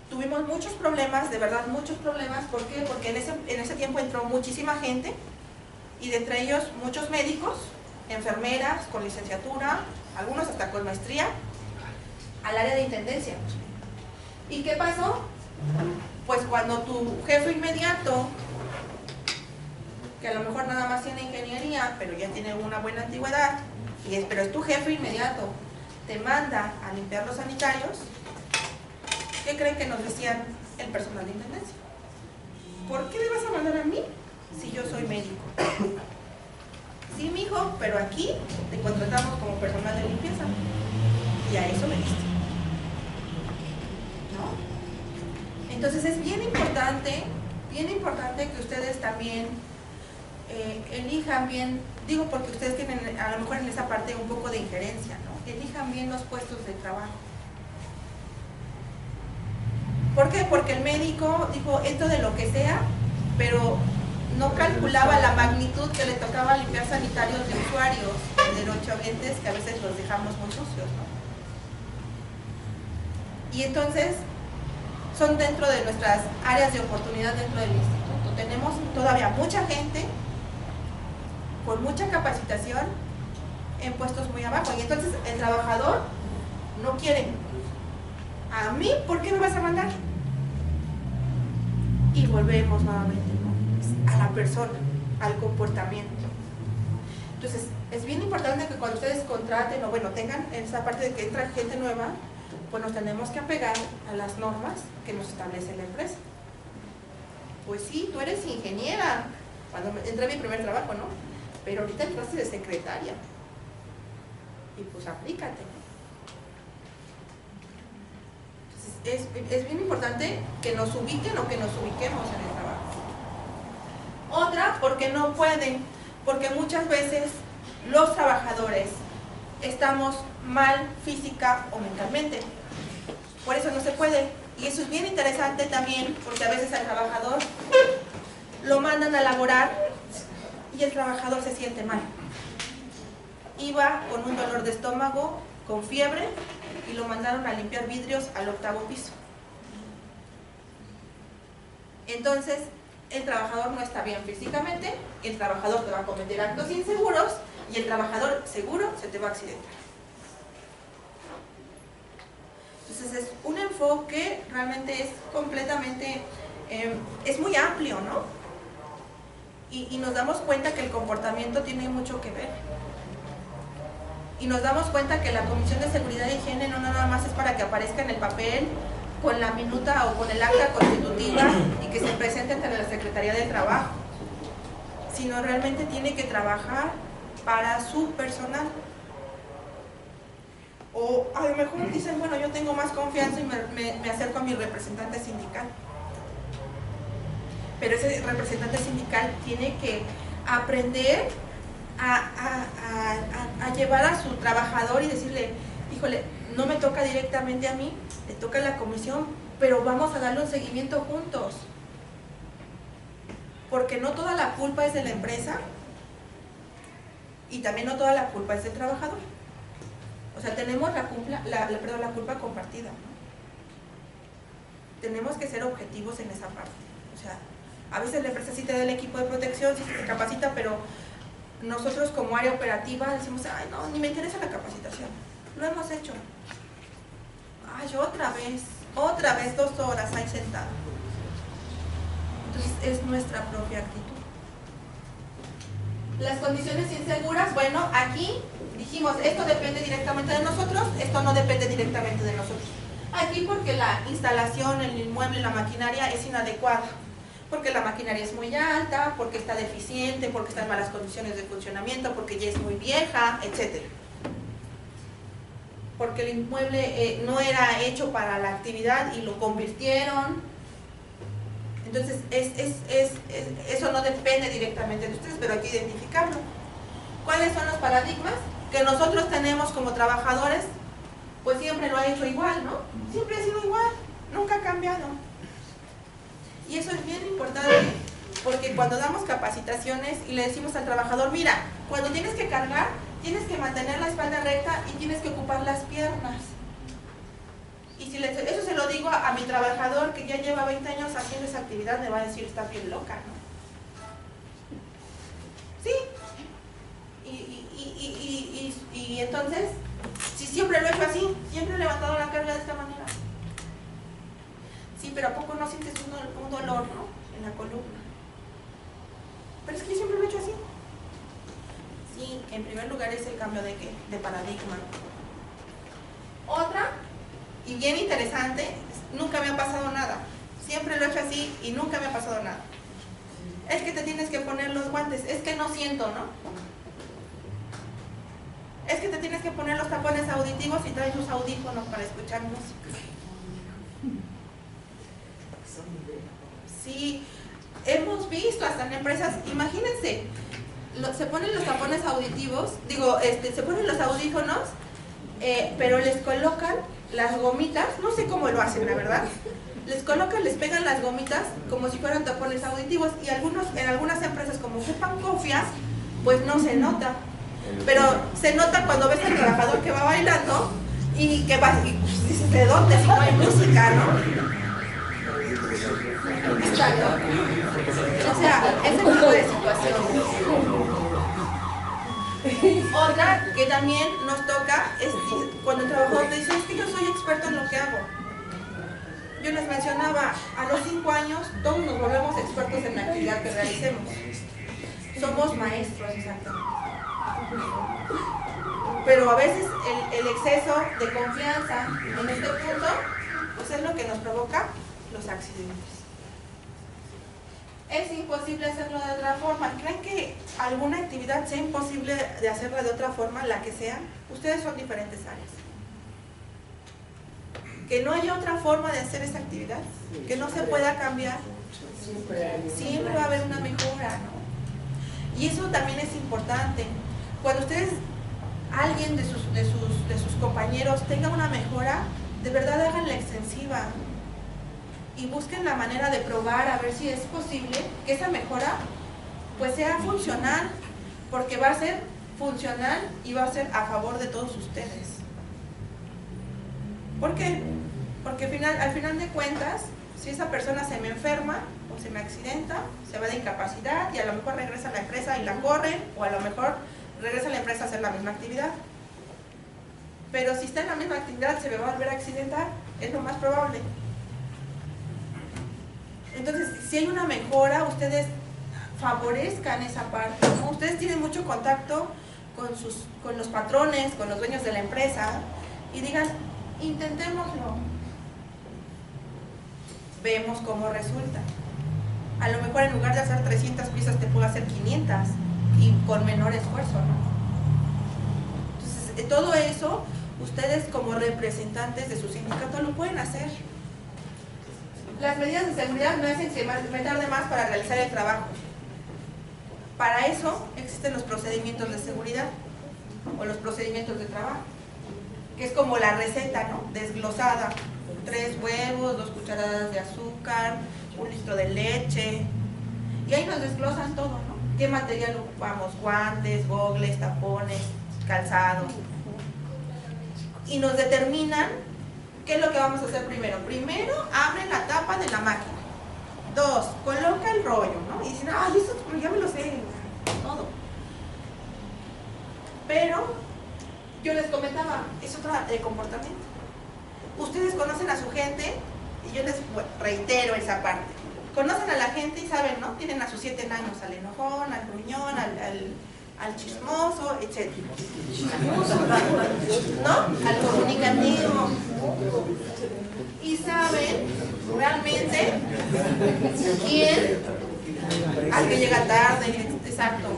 Tuvimos muchos problemas, de verdad muchos problemas. ¿Por qué? Porque en ese tiempo entró muchísima gente, y de entre ellos muchos médicos, enfermeras con licenciatura, algunos hasta con maestría, al área de intendencia. ¿Y qué pasó? Pues cuando tu jefe inmediato, que a lo mejor nada más tiene ingeniería, pero ya tiene una buena antigüedad, pero es tu jefe inmediato, te manda a limpiar los sanitarios, ¿qué creen que nos decían el personal de intendencia? ¿Por qué me vas a mandar a mí si yo soy médico? Sí, mijo, pero aquí te contratamos como personal de limpieza. Y a eso me diste. ¿No? Entonces es bien importante que ustedes también elijan bien, digo porque ustedes tienen a lo mejor en esa parte un poco de injerencia, ¿no? Elijan bien los puestos de trabajo. ¿Por qué? Porque el médico dijo esto de lo que sea, pero no calculaba la magnitud que le tocaba limpiar sanitarios de usuarios derechohabientes, que a veces los dejamos muy sucios, ¿no? Y entonces son dentro de nuestras áreas de oportunidad dentro del instituto. Tenemos todavía mucha gente con mucha capacitación en puestos muy abajo, y entonces el trabajador no quiere. ¿A mí? ¿Por qué me vas a mandar? Y volvemos nuevamente, ¿no? A la persona, al comportamiento. Entonces, es bien importante que cuando ustedes contraten, o bueno, tengan esa parte de que entra gente nueva, pues nos tenemos que apegar a las normas que nos establece la empresa. Pues sí, tú eres ingeniera, cuando entré a mi primer trabajo, ¿no? Pero ahorita entraste de secretaria. Y pues aplícate, ¿no? Es bien importante que nos ubiquen o que nos ubiquemos en el trabajo. Otra, porque no pueden, porque muchas veces los trabajadores estamos mal física o mentalmente. Por eso no se puede. Y eso es bien interesante también, porque a veces al trabajador lo mandan a laborar y el trabajador se siente mal. Iba con un dolor de estómago, con fiebre, y lo mandaron a limpiar vidrios al 8º piso. Entonces, el trabajador no está bien físicamente, el trabajador te va a cometer actos inseguros y el trabajador seguro se te va a accidentar. Entonces, es un enfoque realmente es completamente, es muy amplio, ¿no? Y nos damos cuenta que el comportamiento tiene mucho que ver. Y nos damos cuenta que la Comisión de Seguridad e Higiene no nada más es para que aparezca en el papel con la minuta o con el acta constitutiva y que se presente ante la Secretaría del Trabajo, sino realmente tiene que trabajar para su personal. O a lo mejor dicen, bueno, yo tengo más confianza y me acerco a mi representante sindical. Pero ese representante sindical tiene que aprender a llevar a su trabajador y decirle, híjole, no me toca directamente a mí, le toca a la comisión, pero vamos a darle un seguimiento juntos. Porque no toda la culpa es de la empresa y también no toda la culpa es del trabajador. O sea, tenemos la culpa compartida, ¿no? Tenemos que ser objetivos en esa parte. O sea, a veces la empresa sí te da el equipo de protección, sí se capacita, pero nosotros como área operativa decimos, ay no, ni me interesa la capacitación. Lo hemos hecho. Ay, otra vez 2 horas ahí sentado. Entonces es nuestra propia actitud. Las condiciones inseguras, bueno, aquí dijimos, esto depende directamente de nosotros, esto no depende directamente de nosotros. Aquí porque la instalación, el inmueble, la maquinaria es inadecuada, porque la maquinaria es muy alta, porque está deficiente, porque está en malas condiciones de funcionamiento, porque ya es muy vieja, etc. Porque el inmueble no era hecho para la actividad y lo convirtieron. Entonces, eso no depende directamente de ustedes, pero hay que identificarlo. ¿Cuáles son los paradigmas que nosotros tenemos como trabajadores? Pues siempre lo ha hecho igual, ¿no? Siempre ha sido igual, nunca ha cambiado. Y eso es bien importante, porque cuando damos capacitaciones y le decimos al trabajador, mira, cuando tienes que cargar, tienes que mantener la espalda recta y tienes que ocupar las piernas. Y si eso se lo digo a mi trabajador que ya lleva 20 años haciendo esa actividad, me va a decir, está bien loca, ¿no? Sí. Y entonces, si siempre lo he hecho así, siempre he levantado la carga de esta manera. Sí, pero ¿a poco no sientes un dolor, no? En la columna. Pero es que yo siempre lo he hecho así. Sí, en primer lugar es el cambio de paradigma. Otra, y bien interesante, nunca me ha pasado nada. Siempre lo he hecho así y nunca me ha pasado nada. Es que te tienes que poner los guantes, es que no siento, ¿no? Es que te tienes que poner los tapones auditivos y traes tus audífonos para escuchar música. Sí, hemos visto hasta en empresas, imagínense, se ponen los tapones auditivos, se ponen los audífonos, pero les colocan las gomitas, no sé cómo lo hacen, la verdad. Les pegan las gomitas como si fueran tapones auditivos y en algunas empresas como ocupan cofias, pues no se nota. Pero se nota cuando ves al trabajador que va bailando y que va y dices, ¿de dónde? Si no hay música, ¿no? Exacto. O sea, ese tipo de situaciones. Otra que también nos toca es cuando el trabajador te dice, es que yo soy experto en lo que hago. Yo les mencionaba, a los 5 años todos nos volvemos expertos en la actividad que realicemos. Somos maestros, exactamente. Pero a veces el exceso de confianza en este punto pues es lo que nos provoca los accidentes. Es imposible hacerlo de otra forma. ¿Creen que alguna actividad sea imposible de hacerla de otra forma, la que sea? Ustedes son diferentes áreas. Que no haya otra forma de hacer esa actividad, que no se pueda cambiar. Siempre va a haber una mejora, ¿no? Y eso también es importante. Cuando ustedes, alguien de sus compañeros tenga una mejora, de verdad háganla extensiva y busquen la manera de probar a ver si es posible que esa mejora pues sea funcional, porque va a ser funcional y va a ser a favor de todos ustedes. ¿Por qué? Porque al final de cuentas, si esa persona se me enferma o se me accidenta, se va de incapacidad y a lo mejor regresa a la empresa y la corren, o a lo mejor regresa a la empresa a hacer la misma actividad. Pero si está en la misma actividad, se me va a volver a accidentar, es lo más probable. Entonces, si hay una mejora, ustedes favorezcan esa parte, ¿no? Ustedes tienen mucho contacto con los patrones, con los dueños de la empresa, y digan, intentémoslo. Vemos cómo resulta. A lo mejor en lugar de hacer 300 piezas te puedo hacer 500 y con menor esfuerzo, ¿no? Entonces, todo eso, ustedes como representantes de su sindicato lo pueden hacer. Las medidas de seguridad no hacen que me tarde más para realizar el trabajo. Para eso existen los procedimientos de seguridad o los procedimientos de trabajo. que es como la receta, ¿no? Desglosada. 3 huevos, 2 cucharadas de azúcar, 1 litro de leche. Y ahí nos desglosan todo, ¿no? ¿Qué material ocupamos? Guantes, gogles, tapones, calzado. Y nos determinan qué es lo que vamos a hacer primero. Primero, abre la tapa de la máquina. 2, coloca el rollo, ¿no? Y dicen, ay, eso ya me lo sé, todo. Pero, yo les comentaba, es otro comportamiento. Ustedes conocen a su gente, y yo les reitero esa parte. Conocen a la gente y saben, ¿no? Tienen a sus 7 años, al enojón, al gruñón, al chismoso, etc. ¿No? Al comunicativo. Y saben realmente quién, al que llega tarde, exacto.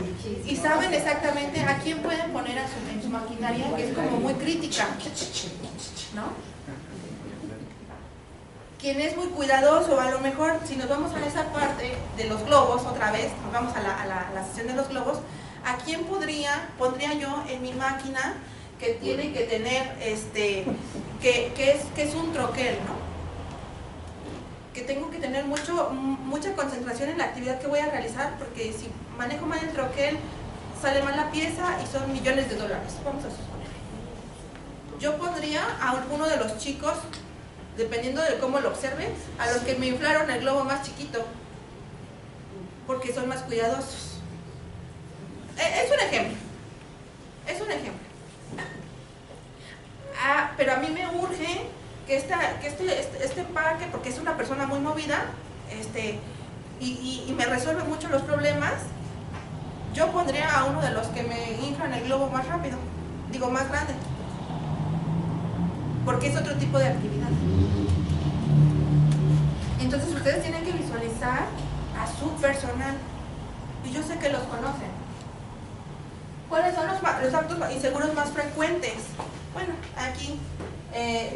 Y saben exactamente a quién pueden poner en su maquinaria, que es como muy crítica, ¿no? Quien es muy cuidadoso, a lo mejor, si nos vamos a esa parte de los globos, otra vez, nos vamos a la sesión de los globos, ¿a quién pondría yo en mi máquina que tiene que tener, que es un troquel, ¿no? Que tengo que tener mucha concentración en la actividad que voy a realizar, porque si manejo mal el troquel, sale mal la pieza y son millones de dólares, vamos a suponer. Yo pondría a alguno de los chicos, dependiendo de cómo lo observe, a los que me inflaron el globo más chiquito, porque son más cuidadosos. Es un ejemplo. Pero a mí me urge que este parque, porque es una persona muy movida, y me resuelve mucho los problemas, yo pondría a uno de los que me inflan el globo más rápido, digo más grande, porque es otro tipo de actividad. Entonces ustedes tienen que visualizar a su personal, y yo sé que los conocen. ¿Cuáles son los actos inseguros más frecuentes? Bueno, aquí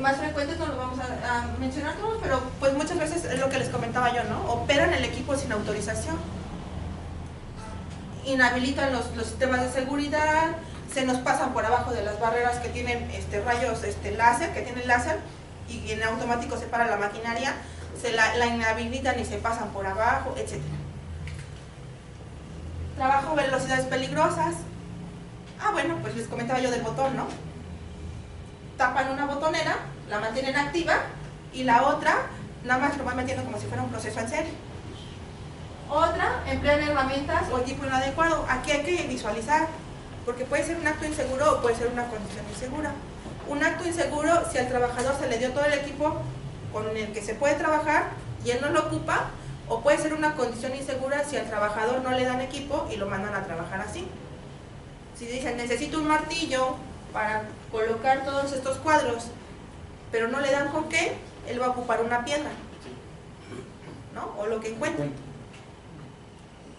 más frecuentes no los vamos a mencionar todos, pero pues muchas veces es lo que les comentaba yo, ¿no? Operan el equipo sin autorización, inhabilitan los sistemas de seguridad, se nos pasan por abajo de las barreras que tienen rayos láser, y en automático se para la maquinaria, se la inhabilitan y se pasan por abajo, etc. Trabajo velocidades peligrosas. Bueno, pues les comentaba yo del botón, ¿no? Tapan una botonera, la mantienen activa, y la otra nada más lo van metiendo como si fuera un proceso en serie. Otra, emplean herramientas o equipo inadecuado. Aquí hay que visualizar, porque puede ser un acto inseguro o puede ser una condición insegura. Un acto inseguro si al trabajador se le dio todo el equipo con el que se puede trabajar y él no lo ocupa, o puede ser una condición insegura si al trabajador no le dan equipo y lo mandan a trabajar así. Si dicen, necesito un martillo para colocar todos estos cuadros, pero no le dan con qué, él va a ocupar una piedra, ¿no? O lo que encuentre.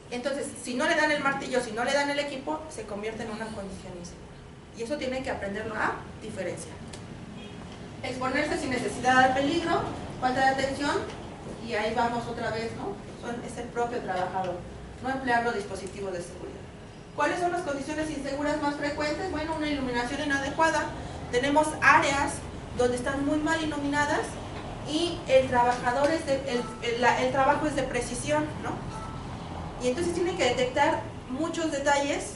Entonces, si no le dan el martillo, si no le dan el equipo, se convierte en una condición insegura. Y eso tienen que aprenderlo a diferenciar. Exponerse sin necesidad al peligro, falta de atención, y ahí vamos otra vez, ¿no? Es el propio trabajador, no emplear los dispositivos de seguridad. ¿Cuáles son las condiciones inseguras más frecuentes? Bueno, una iluminación inadecuada. Tenemos áreas donde están muy mal iluminadas y el trabajador el trabajo es de precisión, ¿no? Y entonces tiene que detectar muchos detalles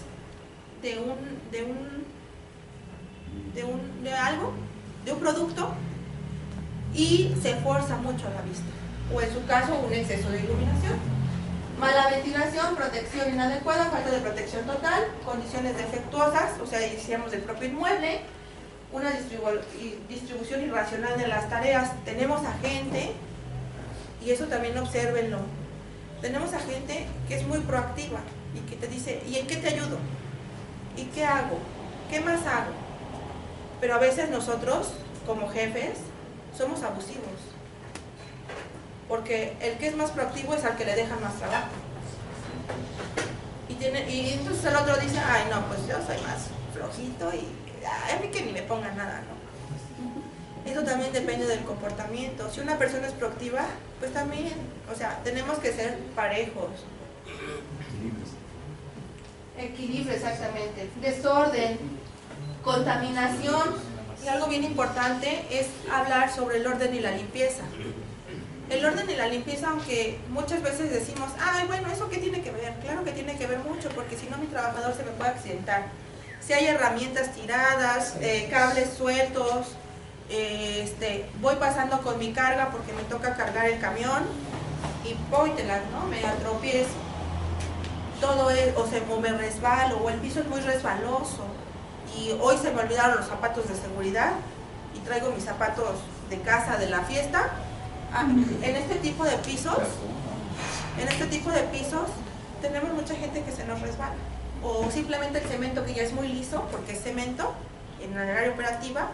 de un producto, y se forza mucho la vista, o en su caso un exceso de iluminación. Mala ventilación, protección inadecuada, falta de protección total, condiciones defectuosas, o sea, decíamos del propio inmueble, una distribución irracional de las tareas. Tenemos a gente, y eso también obsérvenlo, tenemos a gente que es muy proactiva y que te dice, ¿y en qué te ayudo? ¿Y qué hago? ¿Qué más hago? Pero a veces nosotros, como jefes, somos abusivos, porque el que es más proactivo es al que le dejan más trabajo. Y entonces el otro dice, ay no, pues yo soy más flojito y a mí que ni me pongan nada, ¿no? Eso también depende del comportamiento. Si una persona es proactiva, pues también, o sea, tenemos que ser parejos. Equilibrio, exactamente. Desorden, contaminación Y algo bien importante es hablar sobre el orden y la limpieza. El orden y la limpieza, aunque muchas veces decimos, ay, bueno, ¿eso qué tiene que ver? Claro que tiene que ver mucho, porque si no mi trabajador se me puede accidentar. Si hay herramientas tiradas, cables sueltos, voy pasando con mi carga porque me toca cargar el camión y póytelas, ¿no? Me atropiezo. Todo es, o me resbalo, o el piso es muy resbaloso. Y hoy se me olvidaron los zapatos de seguridad y traigo mis zapatos de casa de la fiesta. En este tipo de pisos tenemos mucha gente que se nos resbala, o simplemente el cemento, que ya es muy liso, porque es cemento en el área operativa,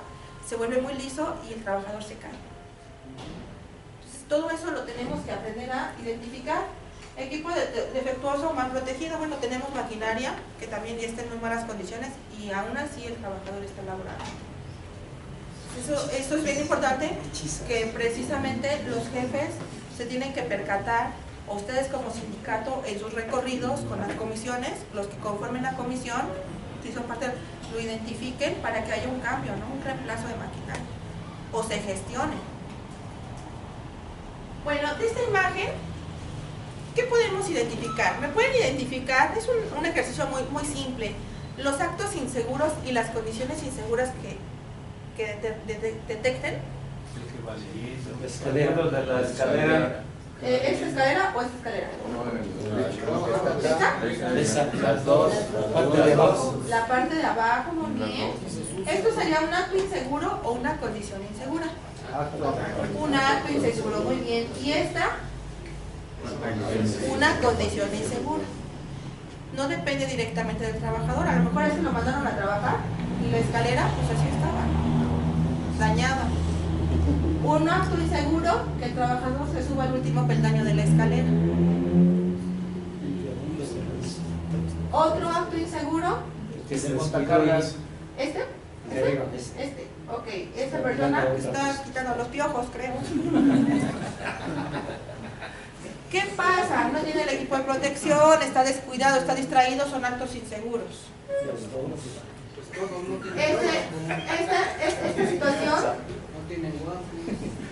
se vuelve muy liso y el trabajador se cae. Entonces, todo eso lo tenemos que aprender a identificar. Equipo defectuoso o mal protegido, bueno, tenemos maquinaria que también ya está en muy malas condiciones y aún así el trabajador está laborando. Esto es bien importante, que precisamente los jefes se tienen que percatar, o ustedes como sindicato en sus recorridos con las comisiones, los que conformen la comisión, si son parte, lo identifiquen para que haya un cambio, ¿no? Un reemplazo de maquinaria, o se gestione. Bueno, de esta imagen, ¿qué podemos identificar? ¿Me pueden identificar? Es un ejercicio muy simple. Los actos inseguros y las condiciones inseguras que detecten. La escalera. ¿Esta escalera o esta escalera? Esa, las dos, la parte de abajo. La parte de abajo, muy bien. ¿Esto sería un acto inseguro o una condición insegura? Un acto inseguro, muy bien. ¿Y esta? Una condición insegura. No depende directamente del trabajador. A lo mejor a ese lo mandaron a trabajar y la escalera, pues así estaba, dañada. Un acto inseguro, que el trabajador se suba al último peldaño de la escalera. Otro acto inseguro, que se montacargas. ¿Este? Ok, esta persona está quitando los piojos, creo. ¿Qué pasa? No tiene el equipo de protección, está descuidado, está distraído, son actos inseguros. Esta situación,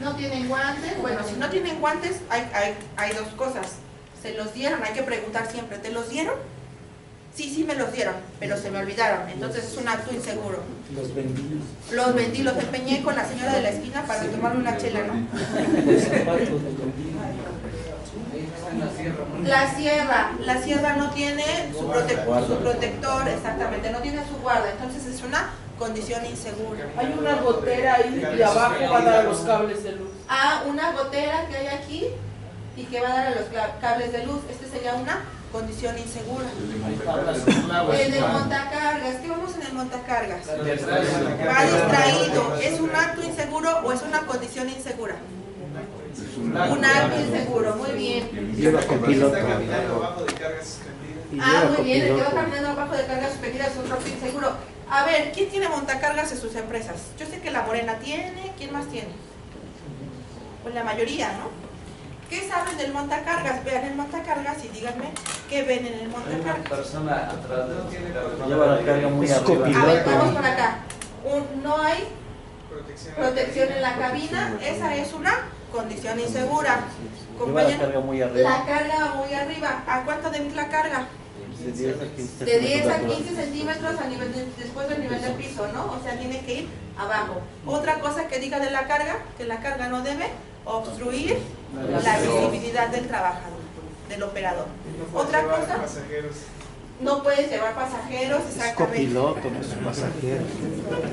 no tienen guantes. Bueno, si no tienen guantes, hay dos cosas. Se los dieron, hay que preguntar siempre, ¿te los dieron? Sí, me los dieron, pero se me olvidaron, entonces es un acto inseguro. Los vendí, los empeñé con la señora de la esquina para tomarme una chela, ¿no? La sierra no tiene su protector, exactamente, no tiene su guarda, entonces es una condición insegura. Hay una gotera ahí y abajo va a dar a los cables de luz. Una gotera que hay aquí y que va a dar a los cables de luz. Este sería una condición insegura. El de montacargas, ¿qué vamos en el montacargas? Va distraído. ¿Es un acto inseguro o es una condición insegura? Un acto inseguro, muy bien. Lleva copiloto. Muy bien, el que va caminando abajo de cargas suspendidas es un acto inseguro. A ver, ¿quién tiene montacargas en sus empresas? Yo sé que la Morena tiene, ¿quién más tiene? Pues la mayoría, ¿no? ¿Qué saben del montacargas? Vean el montacargas y díganme qué ven en el montacargas. Hay una persona atrás de lleva la carga muy arriba. A ver, vamos para acá. No hay protección en la cabina, esa es una condición insegura. Lleva la carga muy arriba. La carga va muy arriba. ¿A cuánto debe ir la carga? De 10 a 15 centímetros después del nivel del piso, ¿no? O sea, tiene que ir abajo. Otra cosa que diga de la carga, que la carga no debe obstruir la visibilidad del trabajador, del operador. Otra cosa, no puedes llevar pasajeros, exactamente. Es copiloto, no es un pasajero.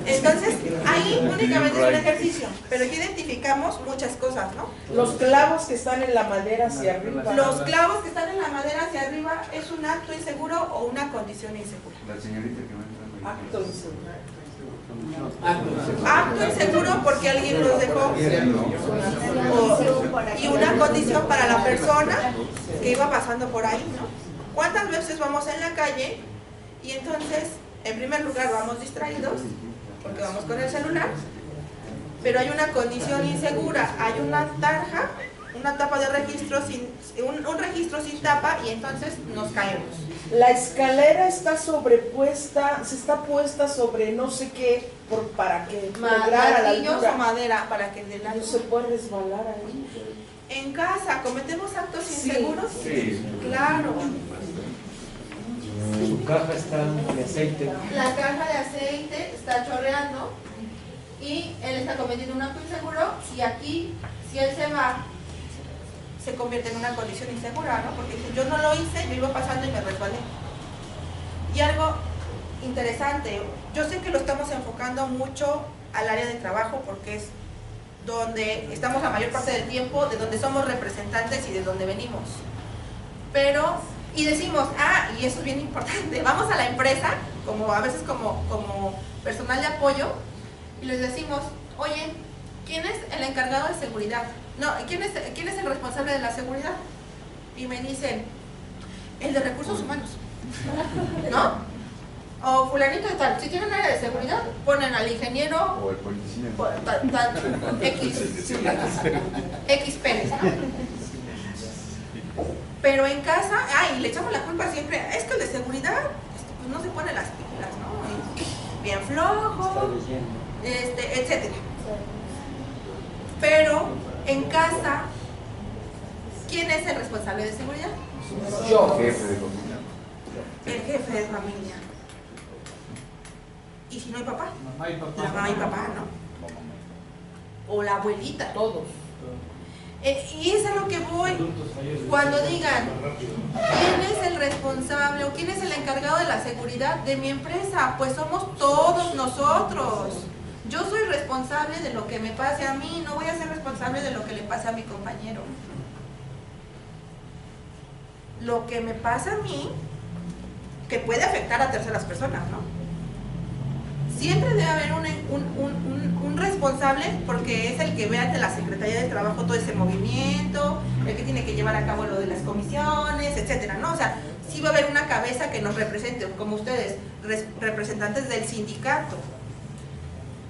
Entonces, ahí únicamente es un ejercicio, pero aquí identificamos muchas cosas, ¿no? Los clavos que están en la madera hacia arriba. Los clavos que están en la madera hacia arriba, ¿es un acto inseguro o una condición insegura? La señorita que va a entrar. Acto inseguro. Acto inseguro porque alguien los dejó, y una condición para la persona que iba pasando por ahí, ¿no? ¿Cuántas veces vamos en la calle y entonces, en primer lugar, vamos distraídos porque vamos con el celular, pero hay una condición insegura, hay una tarja una tapa de registro un registro sin tapa y entonces nos caemos. La escalera está sobrepuesta, se está puesta sobre no sé qué, para que lograr a la altura. O madera para que de no se puede resbalar ahí. En casa, ¿cometemos actos Sí. inseguros? Sí. Claro. Su caja está de aceite. La caja de aceite está chorreando y él está cometiendo un acto inseguro y aquí, si él se va, se convierte en una condición insegura, ¿no? Porque dice, yo no lo hice, yo iba pasando y me resbalé. Y algo interesante, yo sé que lo estamos enfocando mucho al área de trabajo porque es donde estamos la mayor parte del tiempo, de donde somos representantes y de donde venimos. Pero, y decimos, y eso es bien importante, vamos a la empresa, como a veces como personal de apoyo, y les decimos, oye, ¿quién es el encargado de seguridad? No, ¿quién es el responsable de la seguridad? Y me dicen, el de recursos humanos, ¿no? O fulanito de tal, si tienen área de seguridad, ponen al ingeniero O el policía. X Pérez, ¿no? Pero en casa, y le echamos la culpa siempre, es que el de seguridad pues no se pone las pilas, ¿no? Bien flojo, etcétera. Pero en casa, ¿quién es el responsable de seguridad? Yo. Jefe de familia. El jefe de familia. ¿Y si no hay papá? Mamá y papá. La mamá y papá, ¿no? O la abuelita. Todos. Y es a lo que voy. Cuando digan, ¿quién es el responsable o quién es el encargado de la seguridad de mi empresa? Pues somos todos nosotros. Yo soy responsable de lo que me pase a mí, no voy a ser responsable de lo que le pase a mi compañero. Lo que me pasa a mí, que puede afectar a terceras personas, ¿no? Siempre debe haber un responsable, porque es el que ve ante la Secretaría de Trabajo todo ese movimiento, el que tiene que llevar a cabo lo de las comisiones, etcétera, ¿no? O sea, sí va a haber una cabeza que nos represente, como ustedes, representantes del sindicato.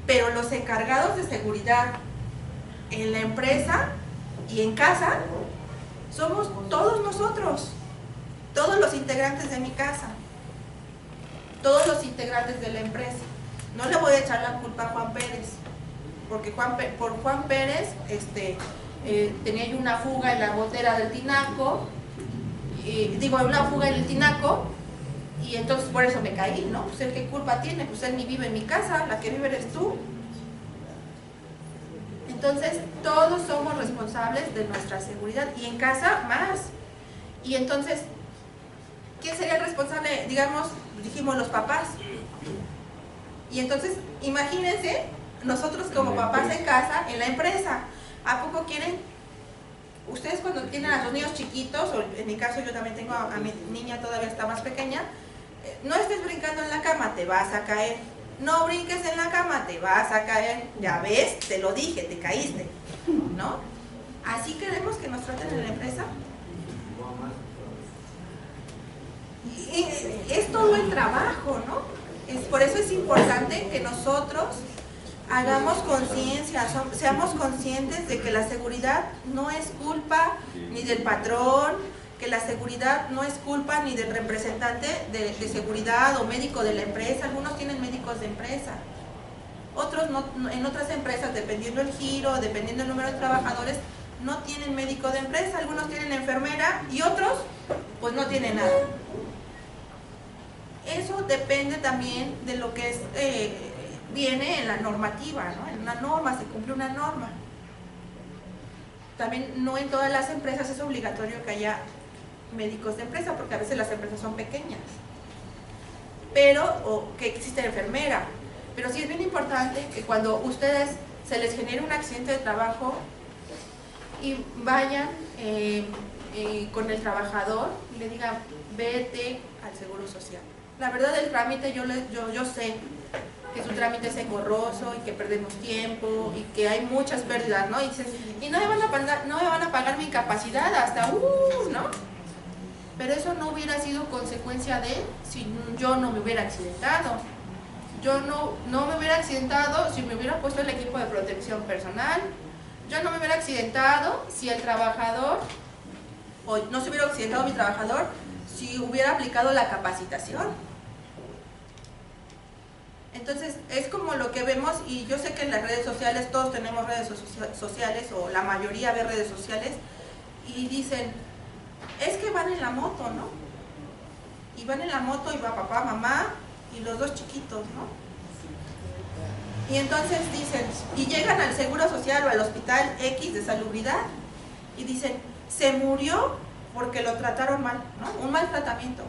Pero los encargados de seguridad en la empresa y en casa somos todos nosotros, todos los integrantes de mi casa, todos los integrantes de la empresa. No le voy a echar la culpa a Juan Pérez, porque por Juan Pérez tenía yo una fuga en la gotera del tinaco, una fuga en el tinaco, y entonces por eso me caí, ¿no? Pues él qué culpa tiene, pues él ni vive en mi casa, la que vive eres tú. Entonces todos somos responsables de nuestra seguridad y en casa más. Y entonces, ¿quién sería el responsable? Digamos, dijimos los papás. Y entonces, imagínense, nosotros como papás en casa, en la empresa, ¿a poco quieren? Ustedes cuando tienen a los niños chiquitos, o en mi caso yo también tengo a mi niña, todavía está más pequeña, no estés brincando en la cama, te vas a caer. No brinques en la cama, te vas a caer. Ya ves, te lo dije, te caíste, ¿no? ¿Así queremos que nos traten en la empresa? Y es todo el trabajo, ¿no? Por eso es importante que nosotros hagamos conciencia, seamos conscientes de que la seguridad no es culpa ni del patrón, que la seguridad no es culpa ni del representante de seguridad o médico de la empresa. Algunos tienen médicos de empresa, otros no, en otras empresas, dependiendo el giro, dependiendo el número de trabajadores, no tienen médico de empresa, algunos tienen enfermera y otros pues no tienen nada. Eso depende también de lo que viene en la normativa, ¿no? En una norma, se cumple una norma. También no en todas las empresas es obligatorio que haya médicos de empresa, porque a veces las empresas son pequeñas, o que existe enfermera. Pero sí es bien importante que cuando ustedes se les genere un accidente de trabajo y vayan con el trabajador y le digan, vete al Seguro Social. La verdad, el trámite, yo sé que su trámite es engorroso y que perdemos tiempo y que hay muchas pérdidas, ¿no? Y dicen, y no me van a pagar mi incapacidad hasta, ¿no? Pero eso no hubiera sido consecuencia de si yo no me hubiera accidentado. Yo no me hubiera accidentado si me hubiera puesto el equipo de protección personal, yo no me hubiera accidentado si el trabajador, o no se hubiera accidentado mi trabajador, si hubiera aplicado la capacitación. Entonces, es como lo que vemos, y yo sé que en las redes sociales, todos tenemos redes sociales, o la mayoría ve redes sociales, y dicen, es que van en la moto, ¿no? Y van en la moto, y va papá, mamá, y los dos chiquitos, ¿no? Y entonces dicen, y llegan al Seguro Social o al Hospital X de Salubridad, y dicen, se murió porque lo trataron mal, ¿no? Un mal tratamiento.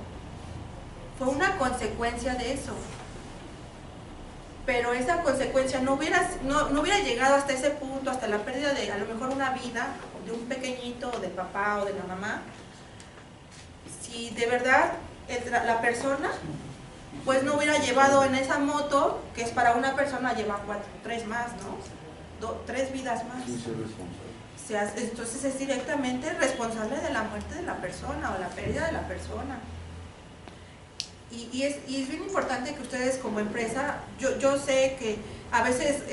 Fue una consecuencia de eso. Pero esa consecuencia no hubiera llegado hasta ese punto, hasta la pérdida de a lo mejor una vida, de un pequeñito, o del papá o de la mamá, si de verdad la persona pues no hubiera llevado en esa moto, que es para una persona, lleva 3 más, ¿no? 3 vidas más. Entonces es directamente responsable de la muerte de la persona o la pérdida de la persona. Y es bien importante que ustedes como empresa, yo sé que a veces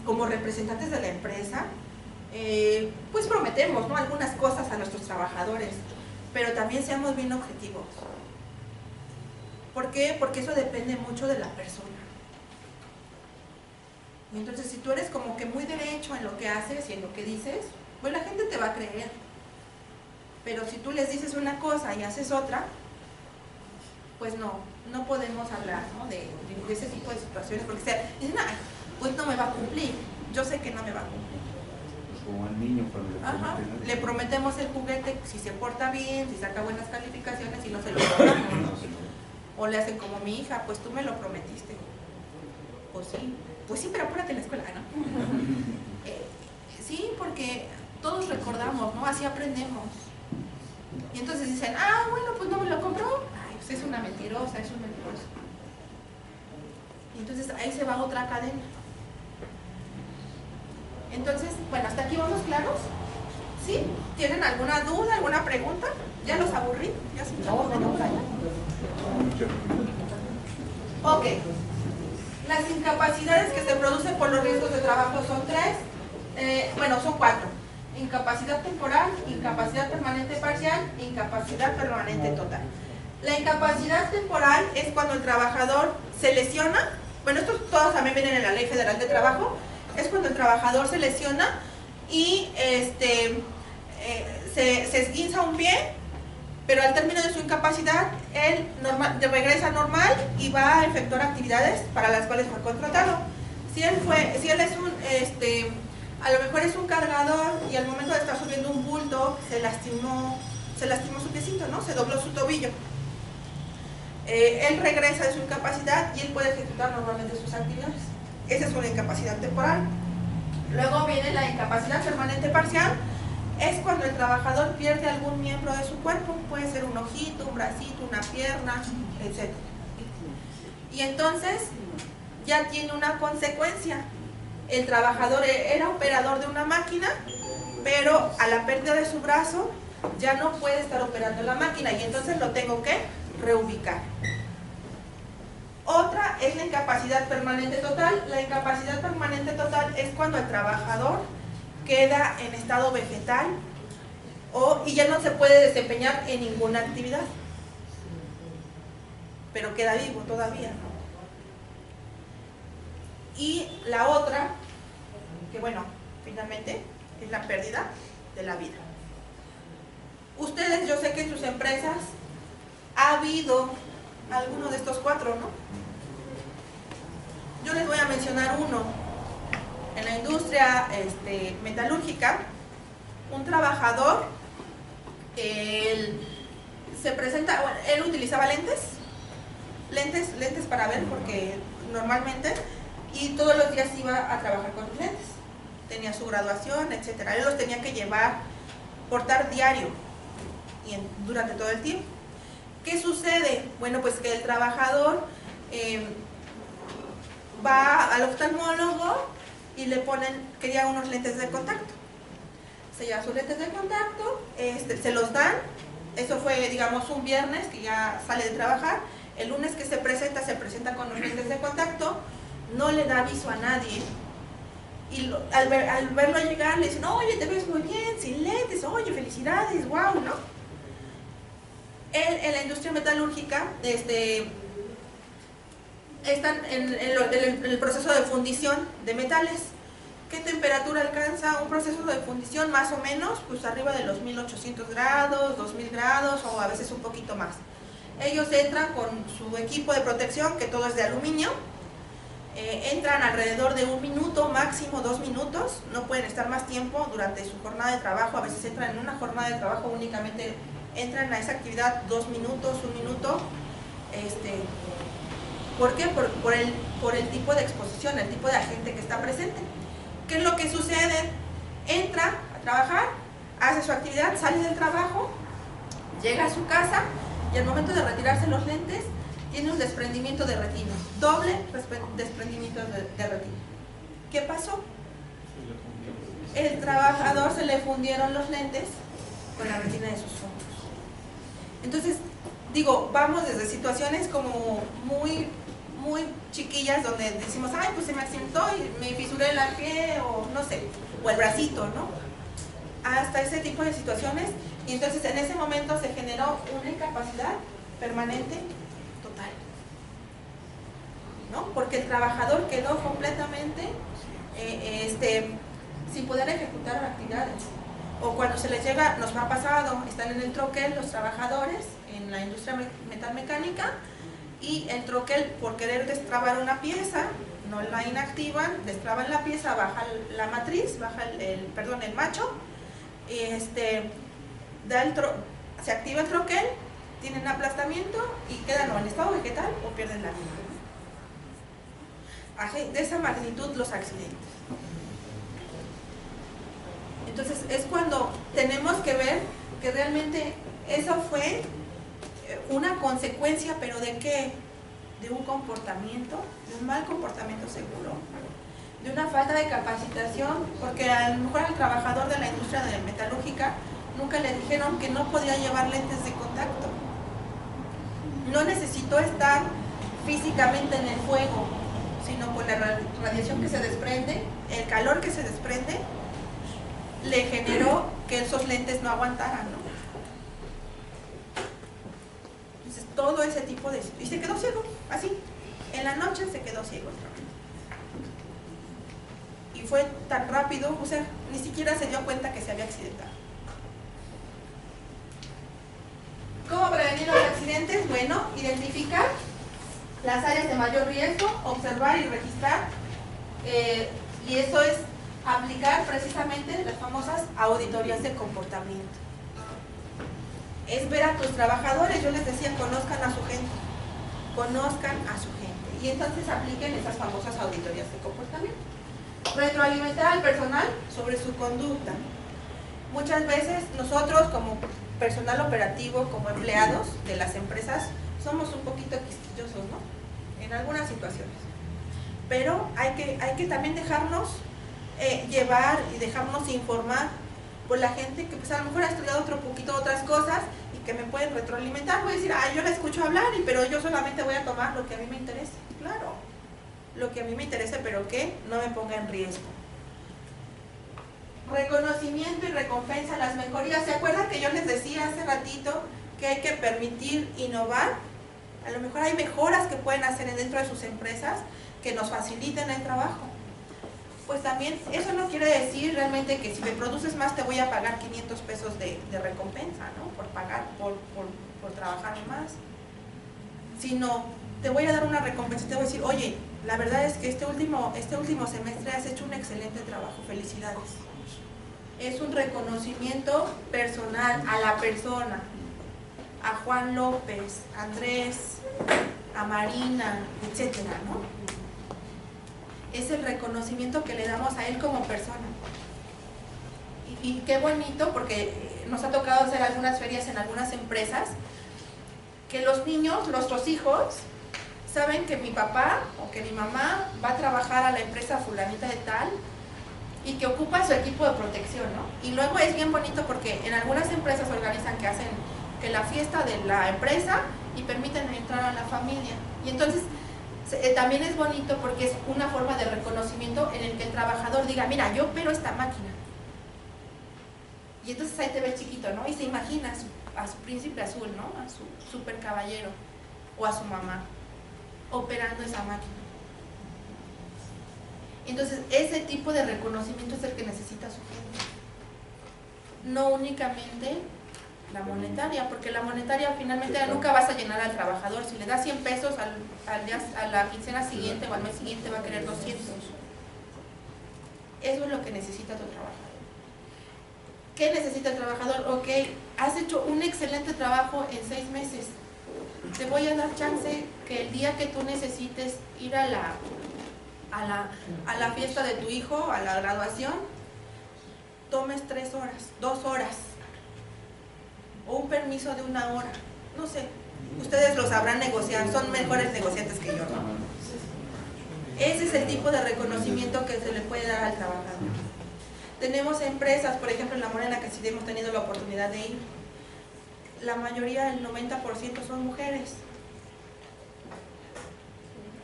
como representantes de la empresa, pues prometemos, ¿no?, algunas cosas a nuestros trabajadores, pero también seamos bien objetivos. ¿Por qué? Porque eso depende mucho de la persona. Y entonces si tú eres como que muy derecho en lo que haces y en lo que dices, pues la gente te va a creer. Pero si tú les dices una cosa y haces otra, pues no podemos hablar, ¿no?, de ese tipo de situaciones, porque dicen, ay, pues no me va a cumplir, yo sé que no me va a cumplir. Como al niño cuando le prometemos el juguete, si se porta bien, si saca buenas calificaciones, y no se lo damos. O le hacen como mi hija, pues tú me lo prometiste. Pues sí, pero apúrate en la escuela, ¿no? Sí, porque todos recordamos, ¿no? Así aprendemos. Y entonces dicen, bueno, pues no me lo compró. Ay, pues es una mentirosa, es un mentiroso. Y entonces ahí se va otra cadena. Entonces, bueno, ¿hasta aquí vamos claros? ¿Sí? ¿Tienen alguna duda, alguna pregunta? ¿Ya los aburrí? ¿Ya se echamos media hora ya? Ok. Las incapacidades que se producen por los riesgos de trabajo son 3. Son 4. Incapacidad temporal, incapacidad permanente parcial, incapacidad permanente total. La incapacidad temporal es cuando el trabajador se lesiona. Bueno, estos todos también vienen en la Ley Federal de Trabajo. Es cuando el trabajador se lesiona y se esguinza un pie, pero al término de su incapacidad él regresa normal y va a efectuar actividades para las cuales fue contratado. Si él es a lo mejor es un cargador y al momento de estar subiendo un bulto se lastimó su piecito, ¿no? Se dobló su tobillo. Él regresa de su incapacidad y él puede ejecutar normalmente sus actividades. Esa es una incapacidad temporal. Luego viene la incapacidad permanente parcial. Es cuando el trabajador pierde algún miembro de su cuerpo. Puede ser un ojito, un bracito, una pierna, etc. Y entonces ya tiene una consecuencia. El trabajador era operador de una máquina, pero a la pérdida de su brazo ya no puede estar operando la máquina y entonces lo tengo que reubicar. Otra es la incapacidad permanente total. La incapacidad permanente total es cuando el trabajador queda en estado vegetal y ya no se puede desempeñar en ninguna actividad, pero queda vivo todavía, ¿no? Y la otra, que bueno, finalmente es la pérdida de la vida. Ustedes, yo sé que en sus empresas ha habido alguno de estos 4, ¿no? Yo les voy a mencionar uno. En la industria metalúrgica, un trabajador, él utilizaba lentes para ver, porque normalmente, y todos los días iba a trabajar con sus lentes. Tenía su graduación, etc. Él los tenía que portar diario y durante todo el tiempo. ¿Qué sucede? Bueno, pues que el trabajador va al oftalmólogo y le quería unos lentes de contacto. Se lleva sus lentes de contacto, se los dan. Eso fue, digamos, un viernes que ya sale de trabajar. El lunes que se presenta con los lentes de contacto, no le da aviso a nadie Y al verlo llegar le dicen, oye, te ves muy bien, sin lentes, oye, felicidades, wow, ¿no? En la industria metalúrgica, están en el proceso de fundición de metales. ¿Qué temperatura alcanza un proceso de fundición? Más o menos, pues arriba de los 1800 grados, 2000 grados o a veces un poquito más. Ellos entran con su equipo de protección, que todo es de aluminio. Entran alrededor de 1 minuto, máximo 2 minutos. No pueden estar más tiempo durante su jornada de trabajo. A veces entran en una jornada de trabajo únicamente, entran a esa actividad 2 minutos, 1 minuto. ¿Por qué? Por el tipo de exposición, el tipo de agente que está presente. ¿Qué es lo que sucede? Entra a trabajar, hace su actividad, sale del trabajo, llega a su casa y al momento de retirarse los lentes tiene un desprendimiento de retina, doble desprendimiento de retina. ¿Qué pasó? El trabajador se le fundieron los lentes con la retina de sus ojos. Entonces, digo, vamos desde situaciones como muy chiquillas donde decimos, ay, pues se me accidentó y me fisuré el pie o no sé, o el bracito, ¿no? Hasta ese tipo de situaciones, y entonces en ese momento se generó una incapacidad permanente total, ¿no? Porque el trabajador quedó completamente sin poder ejecutar actividades. O cuando se les llega, nos ha pasado, están en el troquel los trabajadores en la industria metalmecánica, y el troquel, por querer destrabar una pieza, no la inactivan, destraban la pieza, baja la matriz, baja el macho, y se activa el troquel, tienen aplastamiento y quedan o en estado vegetal o pierden la vida. De esa magnitud los accidentes. Entonces es cuando tenemos que ver que realmente eso fue una consecuencia, pero ¿de qué? De un comportamiento, de un mal comportamiento seguro, de una falta de capacitación, porque a lo mejor al trabajador de la industria metalúrgica nunca le dijeron que no podía llevar lentes de contacto. No necesitó estar físicamente en el fuego, sino con la radiación que se desprende, el calor que se desprende, le generó que esos lentes no aguantaran, ¿no? Entonces todo ese tipo de... Y se quedó ciego, así. En la noche se quedó ciego. Y fue tan rápido, o sea, ni siquiera se dio cuenta que se había accidentado. ¿Cómo prevenir los accidentes? Bueno, identificar las áreas de mayor riesgo, observar y registrar, y eso es aplicar precisamente las famosas auditorías de comportamiento. Es ver a tus trabajadores, yo les decía, conozcan a su gente, y entonces apliquen esas famosas auditorías de comportamiento. Retroalimentar al personal sobre su conducta. Muchas veces nosotros como personal operativo, como empleados de las empresas, somos un poquito quisquillosos, ¿no? En algunas situaciones. Pero hay que también dejarnos llevar y dejarnos informar por la gente que pues a lo mejor ha estudiado otro poquito otras cosas y que me pueden retroalimentar. Voy a decir, yo la escucho hablar, pero yo solamente voy a tomar lo que a mí me interese. Claro, lo que a mí me interese, pero que no me ponga en riesgo. Reconocimiento y recompensa a las mejorías. ¿Se acuerdan que yo les decía hace ratito que hay que permitir innovar? A lo mejor hay mejoras que pueden hacer dentro de sus empresas que nos faciliten el trabajo. Pues también, eso no quiere decir realmente que si me produces más te voy a pagar 500 pesos de recompensa, ¿no? Por trabajar más. Sino, te voy a dar una recompensa y te voy a decir, oye, la verdad es que este último semestre has hecho un excelente trabajo, felicidades. Es un reconocimiento personal a la persona, a Juan López, a Andrés, a Marina, etcétera, ¿no? Es el reconocimiento que le damos a él como persona. Y qué bonito, porque nos ha tocado hacer algunas ferias en algunas empresas, que los niños, nuestros hijos, saben que mi papá o que mi mamá va a trabajar a la empresa fulanita de tal, y que ocupa su equipo de protección, ¿no? Y luego es bien bonito porque en algunas empresas organizan que hacen que la fiesta de la empresa y permiten entrar a la familia. Y entonces También es bonito porque es una forma de reconocimiento en el que el trabajador diga, mira, yo opero esta máquina. Y entonces ahí te ve chiquito, ¿no? Y se imagina a su príncipe azul, ¿no? A su super caballero o a su mamá operando esa máquina. Entonces ese tipo de reconocimiento es el que necesita su gente. No únicamente la monetaria, porque la monetaria finalmente nunca vas a llenar al trabajador. Si le das 100 pesos a la quincena siguiente o al mes siguiente va a querer 200. Eso es lo que necesita tu trabajador. ¿Qué necesita el trabajador? Ok, has hecho un excelente trabajo en 6 meses. Te voy a dar chance que el día que tú necesites ir a la fiesta de tu hijo, a la graduación, tomes 3 horas, 2 horas. O un permiso de 1 hora, no sé, ustedes lo sabrán negociar, son mejores negociantes que yo, ¿no? Ese es el tipo de reconocimiento que se le puede dar al trabajador. Tenemos empresas, por ejemplo en La Morena, que sí hemos tenido la oportunidad de ir, la mayoría, el 90% son mujeres.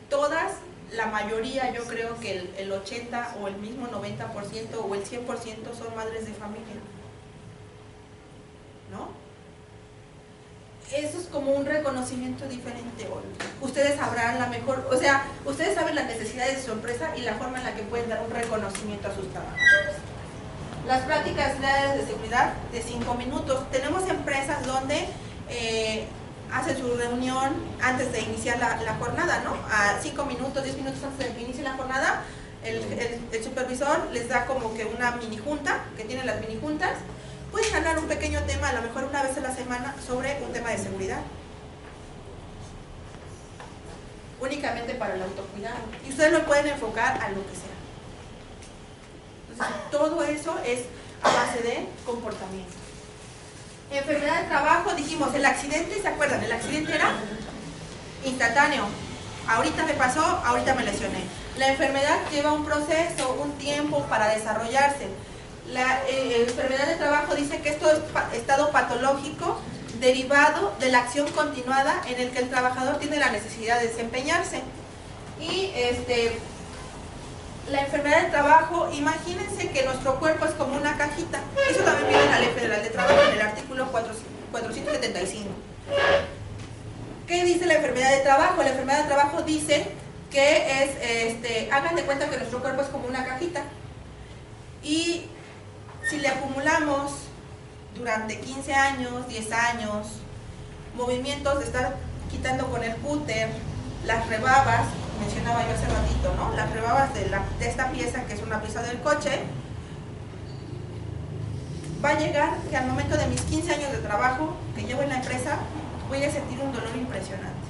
Todas, la mayoría, yo creo que el 80 o el mismo 90% o el 100% son madres de familia, ¿no? Eso es como un reconocimiento diferente. Ustedes sabrán la mejor, o sea, ustedes saben las necesidades de su empresa y la forma en la que pueden dar un reconocimiento a sus trabajadores. Las prácticas de seguridad de 5 minutos. Tenemos empresas donde hacen su reunión antes de iniciar la jornada, ¿no? A 5 minutos, 10 minutos antes de que inicie la jornada, el supervisor les da como que una mini junta, que tienen las mini juntas. Pueden hablar un pequeño tema, a lo mejor una vez a la semana, sobre un tema de seguridad. Únicamente para el autocuidado. Y ustedes lo pueden enfocar a lo que sea. Entonces, todo eso es a base de comportamiento. Enfermedad de trabajo, dijimos, el accidente, ¿se acuerdan? El accidente era instantáneo. Ahorita me pasó, ahorita me lesioné. La enfermedad lleva un proceso, un tiempo para desarrollarse. La enfermedad de trabajo dice que esto es estado patológico derivado de la acción continuada en el que el trabajador tiene la necesidad de desempeñarse. Y la enfermedad de trabajo, imagínense que nuestro cuerpo es como una cajita. Eso también viene en la Ley Federal de Trabajo, en el artículo 475. ¿Qué dice la enfermedad de trabajo? La enfermedad de trabajo dice que es, hagan de cuenta que nuestro cuerpo es como una cajita. Y si le acumulamos durante 15 años, 10 años, movimientos de estar quitando con el cúter, las rebabas, mencionaba yo hace ratito, ¿no? Las rebabas de esta pieza, que es una pieza del coche, va a llegar que al momento de mis 15 años de trabajo que llevo en la empresa, voy a sentir un dolor impresionante.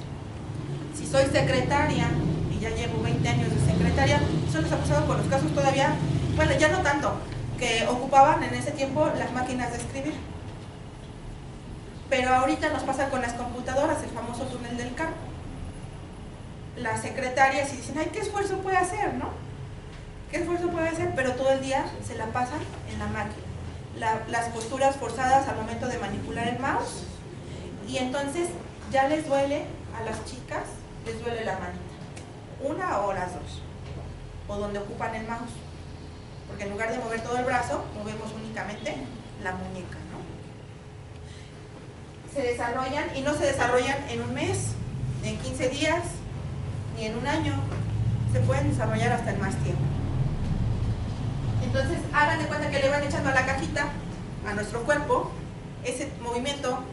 Si soy secretaria, y ya llevo 20 años de secretaria, eso les ha pasado con los casos todavía, bueno, ya no tanto, que ocupaban en ese tiempo las máquinas de escribir. Pero ahorita nos pasa con las computadoras, el famoso túnel del carpo. Las secretarias y dicen, ay, ¿qué esfuerzo puede hacer, no? ¿Qué esfuerzo puede hacer? Pero todo el día se la pasan en la máquina. Las posturas forzadas al momento de manipular el mouse. Y entonces ya les duele a las chicas, les duele la manita. 1 o las 2. O donde ocupan el mouse. Porque en lugar de mover todo el brazo, movemos únicamente la muñeca, ¿no? Se desarrollan y no se desarrollan en un mes, ni en 15 días, ni en un año. Se pueden desarrollar hasta en más tiempo. Entonces, hagan de cuenta que le van echando a la cajita, a nuestro cuerpo, ese movimiento,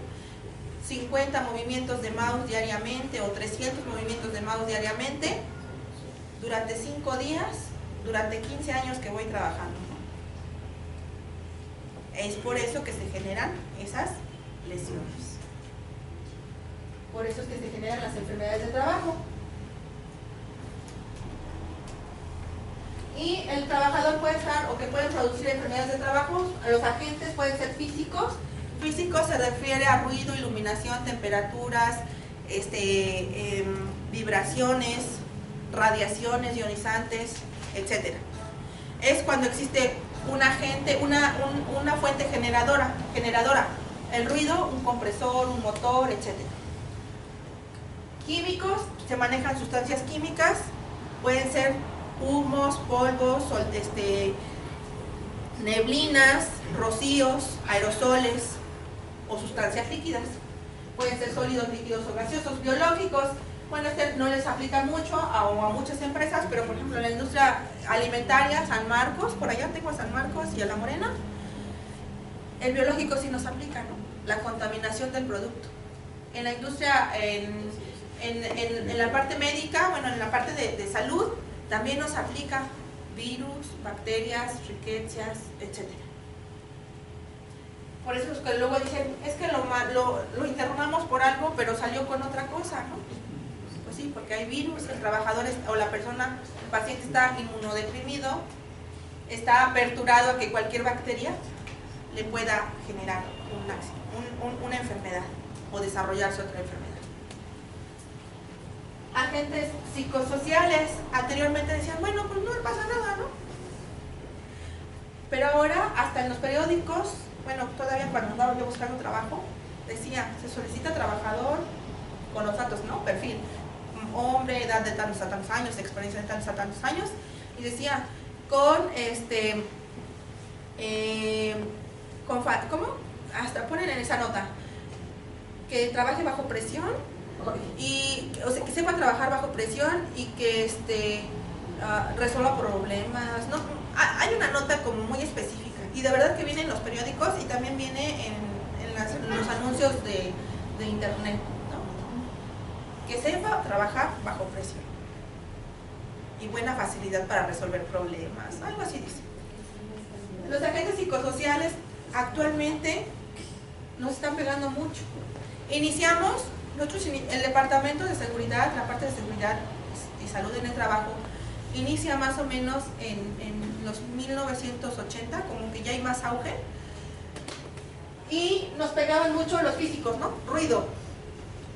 50 movimientos de mouse diariamente o 300 movimientos de mouse diariamente, durante 5 días, durante 15 años que voy trabajando. Es por eso que se generan esas lesiones. Por eso es que se generan las enfermedades de trabajo. Y el trabajador puede estar, o que pueden producir enfermedades de trabajo, los agentes pueden ser físicos. Físicos se refiere a ruido, iluminación, temperaturas, vibraciones, radiaciones ionizantes, etc. Es cuando existe un agente, una fuente generadora, el ruido, un compresor, un motor, etc. Químicos se manejan sustancias químicas, pueden ser humos, polvos, neblinas, rocíos, aerosoles o sustancias líquidas. Pueden ser sólidos, líquidos o gaseosos. Biológicos, bueno, no les aplica mucho a muchas empresas, pero por ejemplo en la industria alimentaria, San Marcos, por allá tengo a San Marcos y a La Morena, el biológico sí nos aplica, ¿no? La contaminación del producto. En la industria, en la parte médica, bueno, en la parte de salud, también nos aplica virus, bacterias, riquecias, etc. Por eso es que luego dicen, es que lo internamos por algo, pero salió con otra cosa, ¿no? Pues sí, porque hay virus, el trabajador o la persona, el paciente está inmunodeprimido, está aperturado a que cualquier bacteria le pueda generar una enfermedad o desarrollarse otra enfermedad. Agentes psicosociales, anteriormente decían, bueno, pues no pasa nada, ¿no? Pero ahora, hasta en los periódicos, bueno, todavía cuando andaba yo buscando trabajo, decía, se solicita trabajador con los datos, ¿no? Perfil, hombre, edad de tantos a tantos años, experiencia de tantos a tantos años, y decía, ¿cómo? Hasta ponen en esa nota, que trabaje bajo presión, y, o sea, que sepa trabajar bajo presión y que resuelva problemas, ¿no? Hay una nota como muy específica y de verdad que viene en los periódicos y también viene en los anuncios de internet, ¿no? Que sepa trabajar bajo presión y buena facilidad para resolver problemas, algo así dice. Los agentes psicosociales actualmente nos están pegando mucho. Iniciamos nosotros, el departamento de seguridad, la parte de seguridad y salud en el trabajo, inicia más o menos en los 1980, como que ya hay más auge, y nos pegaban mucho los físicos, ¿no? Ruido,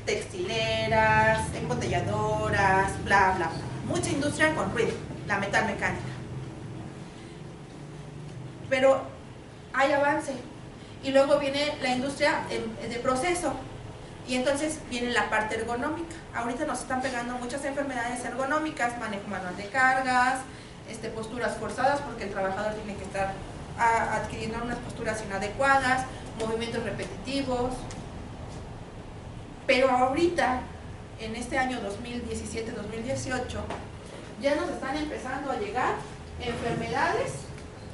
textileras, embotelladoras, bla, bla, bla. Mucha industria con ruido, la metalmecánica. Pero hay avance. Y luego viene la industria de proceso. Y entonces viene la parte ergonómica. Ahorita nos están pegando muchas enfermedades ergonómicas, manejo manual de cargas, posturas forzadas porque el trabajador tiene que estar adquiriendo unas posturas inadecuadas, movimientos repetitivos. Pero ahorita, en este año 2017-2018, ya nos están empezando a llegar enfermedades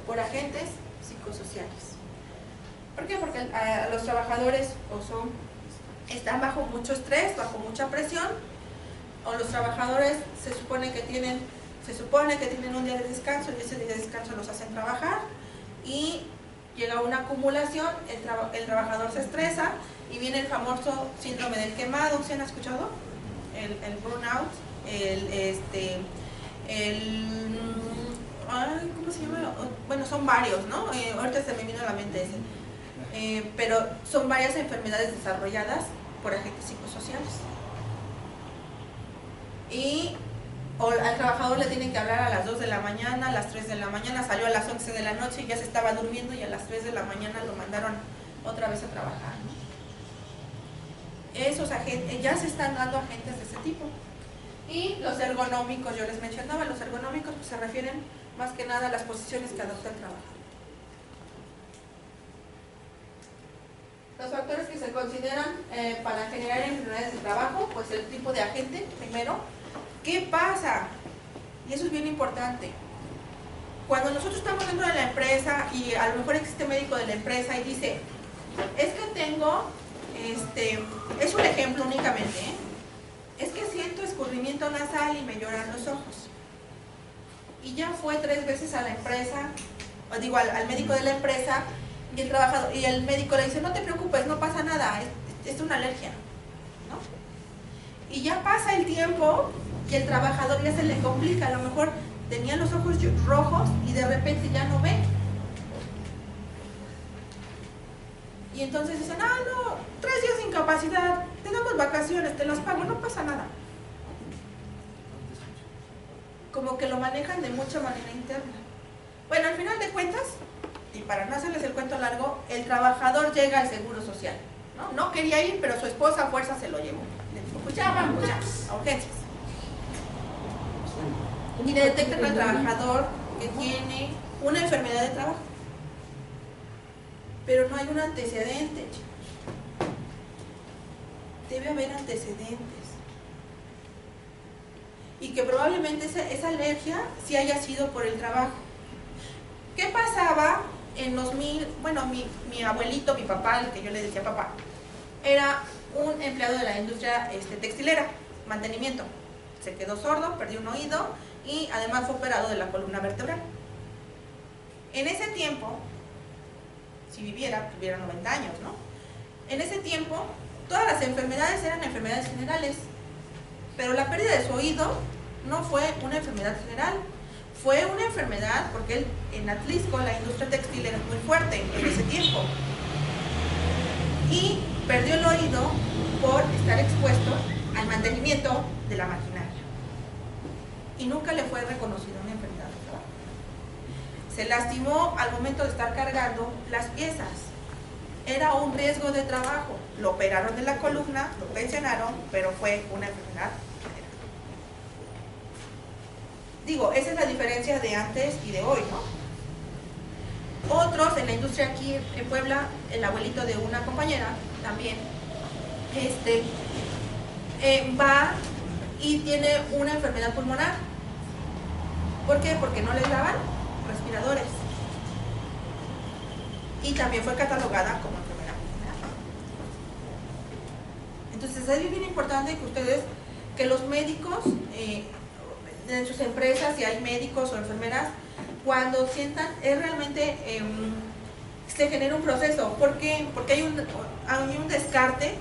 por agentes psicosociales. ¿Por qué? Porque los trabajadores están bajo mucho estrés, bajo mucha presión, o los trabajadores se supone que tienen un día de descanso y ese día de descanso los hacen trabajar y llega una acumulación, el trabajador se estresa y viene el famoso síndrome del quemado. ¿Se han escuchado? El burnout, ¿cómo se llama? Bueno, son varios, ¿no? Ahorita se me vino a la mente ese. Pero son varias enfermedades desarrolladas por agentes psicosociales. Y al trabajador le tienen que hablar a las 2 de la mañana, a las 3 de la mañana, salió a las 11 de la noche y ya se estaba durmiendo y a las 3 de la mañana lo mandaron otra vez a trabajar, ¿no? Esos agentes, ya se están dando agentes de ese tipo. Y los ergonómicos, yo les mencionaba, los ergonómicos pues, se refieren más que nada a las posiciones que adopta el trabajador. Los factores que se consideran para generar enfermedades de trabajo, pues el tipo de agente, primero. ¿Qué pasa? Y eso es bien importante. Cuando nosotros estamos dentro de la empresa y a lo mejor existe médico de la empresa y dice, es que tengo, es un ejemplo únicamente, es que siento escurrimiento nasal y me lloran los ojos. Y ya fue 3 veces a la empresa, o digo al médico de la empresa, y el médico le dice, no te preocupes, no pasa nada, es una alergia, ¿no? Y ya pasa el tiempo y el trabajador ya se le complica, a lo mejor tenía los ojos rojos y de repente ya no ve. Y entonces dicen, no, 3 días de incapacidad, te damos vacaciones, te las pago, no pasa nada. Como que lo manejan de mucha manera interna. Bueno, al final de cuentas, y para no hacerles el cuento largo, el trabajador llega al Seguro Social, ¿no? No quería ir, pero su esposa a fuerza se lo llevó. Le dijo, pues ya vamos, ya, a urgencias. y le detectan al trabajador que tiene una enfermedad de trabajo. Pero no hay un antecedente, chicos. Debe haber antecedentes. Y que probablemente esa alergia sí haya sido por el trabajo. ¿Qué pasaba en los bueno, mi abuelito, mi papá, el que yo le decía papá, era un empleado de la industria textilera, mantenimiento. Se quedó sordo, perdió un oído y además fue operado de la columna vertebral. En ese tiempo, si viviera, tuviera 90 años, ¿no? En ese tiempo, todas las enfermedades eran enfermedades generales, pero la pérdida de su oído no fue una enfermedad general, fue una enfermedad porque él, en Atlisco la industria textil era muy fuerte en ese tiempo y perdió el oído por estar expuesto al mantenimiento de la maquinaria y nunca le fue reconocida una enfermedad de trabajo. Se lastimó al momento de estar cargando las piezas, era un riesgo de trabajo, lo operaron de la columna, lo pensionaron, pero fue una enfermedad. Digo, esa es la diferencia de antes y de hoy, ¿no? Otros en la industria aquí en Puebla, el abuelito de una compañera también, va y tiene una enfermedad pulmonar. ¿Por qué? Porque no les daban respiradores. Y también fue catalogada como enfermedad pulmonar. Entonces es bien importante que ustedes, que los médicos, en sus empresas, si hay médicos o enfermeras, cuando sientan, es realmente se genera un proceso. ¿Por qué? Porque hay un descarte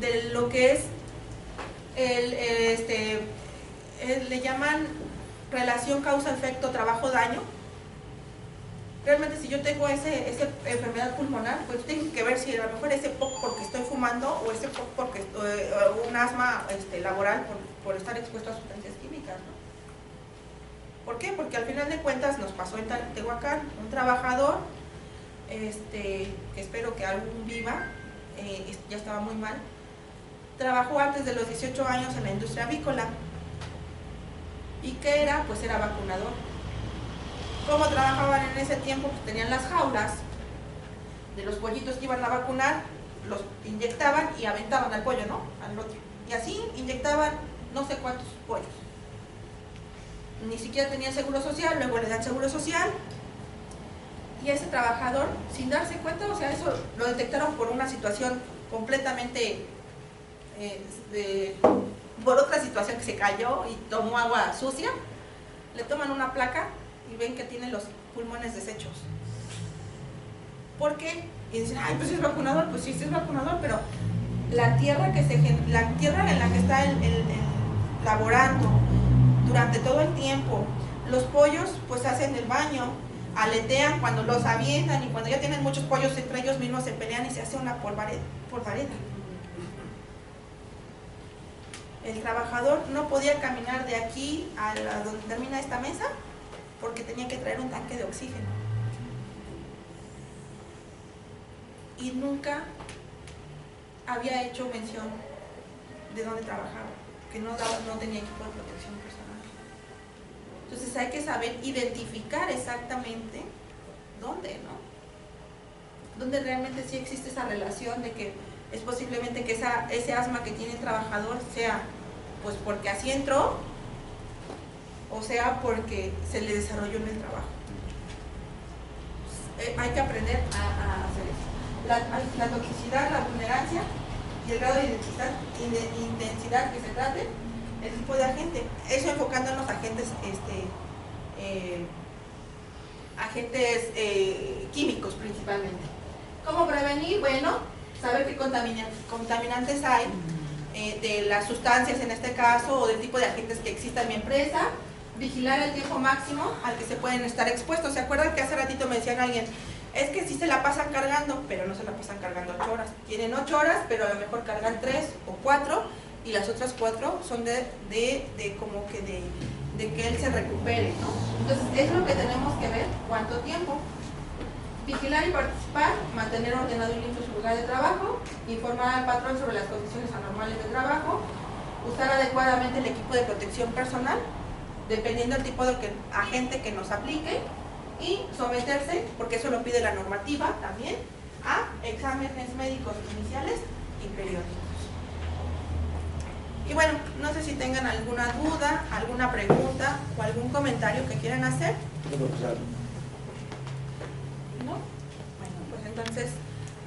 de lo que es le llaman relación causa-efecto trabajo-daño. Realmente si yo tengo esa enfermedad pulmonar, pues tengo que ver si a lo mejor ese POC porque estoy fumando o ese POC porque un asma laboral por estar expuesto a sustancias químicas, ¿no? ¿Por qué? Porque al final de cuentas nos pasó en Tehuacán, un trabajador, que espero que algún viva, ya estaba muy mal, trabajó antes de los 18 años en la industria avícola. ¿Y qué era? Pues era vacunador. ¿Cómo trabajaban en ese tiempo? Pues tenían las jaulas de los pollitos que iban a vacunar, los inyectaban y aventaban al pollo, ¿no? Al otro. Y así inyectaban no sé cuántos pollos. Ni siquiera tenía seguro social, luego le dan seguro social. Y ese trabajador, sin darse cuenta, o sea, eso lo detectaron por una situación completamente, por otra situación que se cayó y tomó agua sucia, le toman una placa y ven que tiene los pulmones deshechos. ¿Por qué? Y dicen, ay, pues es vacunador. Pues sí, sí es vacunador, pero la tierra en la que está laborando durante todo el tiempo, los pollos pues hacen el baño, aletean cuando los avientan y cuando ya tienen muchos pollos entre ellos mismos se pelean y se hace una polvareda. El trabajador no podía caminar de aquí a donde termina esta mesa porque tenía que traer un tanque de oxígeno. Y nunca había hecho mención de dónde trabajaba, que no tenía equipo de protección personal. Entonces hay que saber identificar exactamente dónde, ¿no? Dónde realmente sí existe esa relación de que es posiblemente que ese asma que tiene el trabajador sea pues porque así entró o sea porque se le desarrolló en el trabajo. Hay que aprender a hacer eso. La toxicidad, la vulnerancia y el grado de intensidad que se trate, el tipo de agente, eso enfocándonos a agentes químicos principalmente. ¿Cómo prevenir? Bueno, saber qué contaminantes hay de las sustancias en este caso o del tipo de agentes que exista en mi empresa, vigilar el tiempo máximo al que se pueden estar expuestos. ¿Se acuerdan que hace ratito me decían alguien? Es que sí se la pasan cargando, pero no se la pasan cargando 8 horas. Tienen 8 horas, pero a lo mejor cargan 3 o 4 y las otras 4 son de que él se recupere, ¿no? Entonces es lo que tenemos que ver, cuánto tiempo. Vigilar y participar, mantener ordenado y limpio su lugar de trabajo, informar al patrón sobre las condiciones anormales de trabajo, usar adecuadamente el equipo de protección personal dependiendo del tipo de agente que nos aplique, y someterse, porque eso lo pide la normativa también, a exámenes médicos iniciales y periódicos. Y bueno, no sé si tengan alguna duda, alguna pregunta o algún comentario que quieran hacer. ¿No? Bueno, pues entonces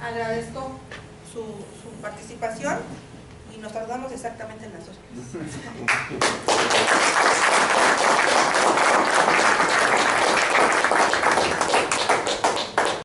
agradezco su participación y nos tardamos exactamente en las 2 horas.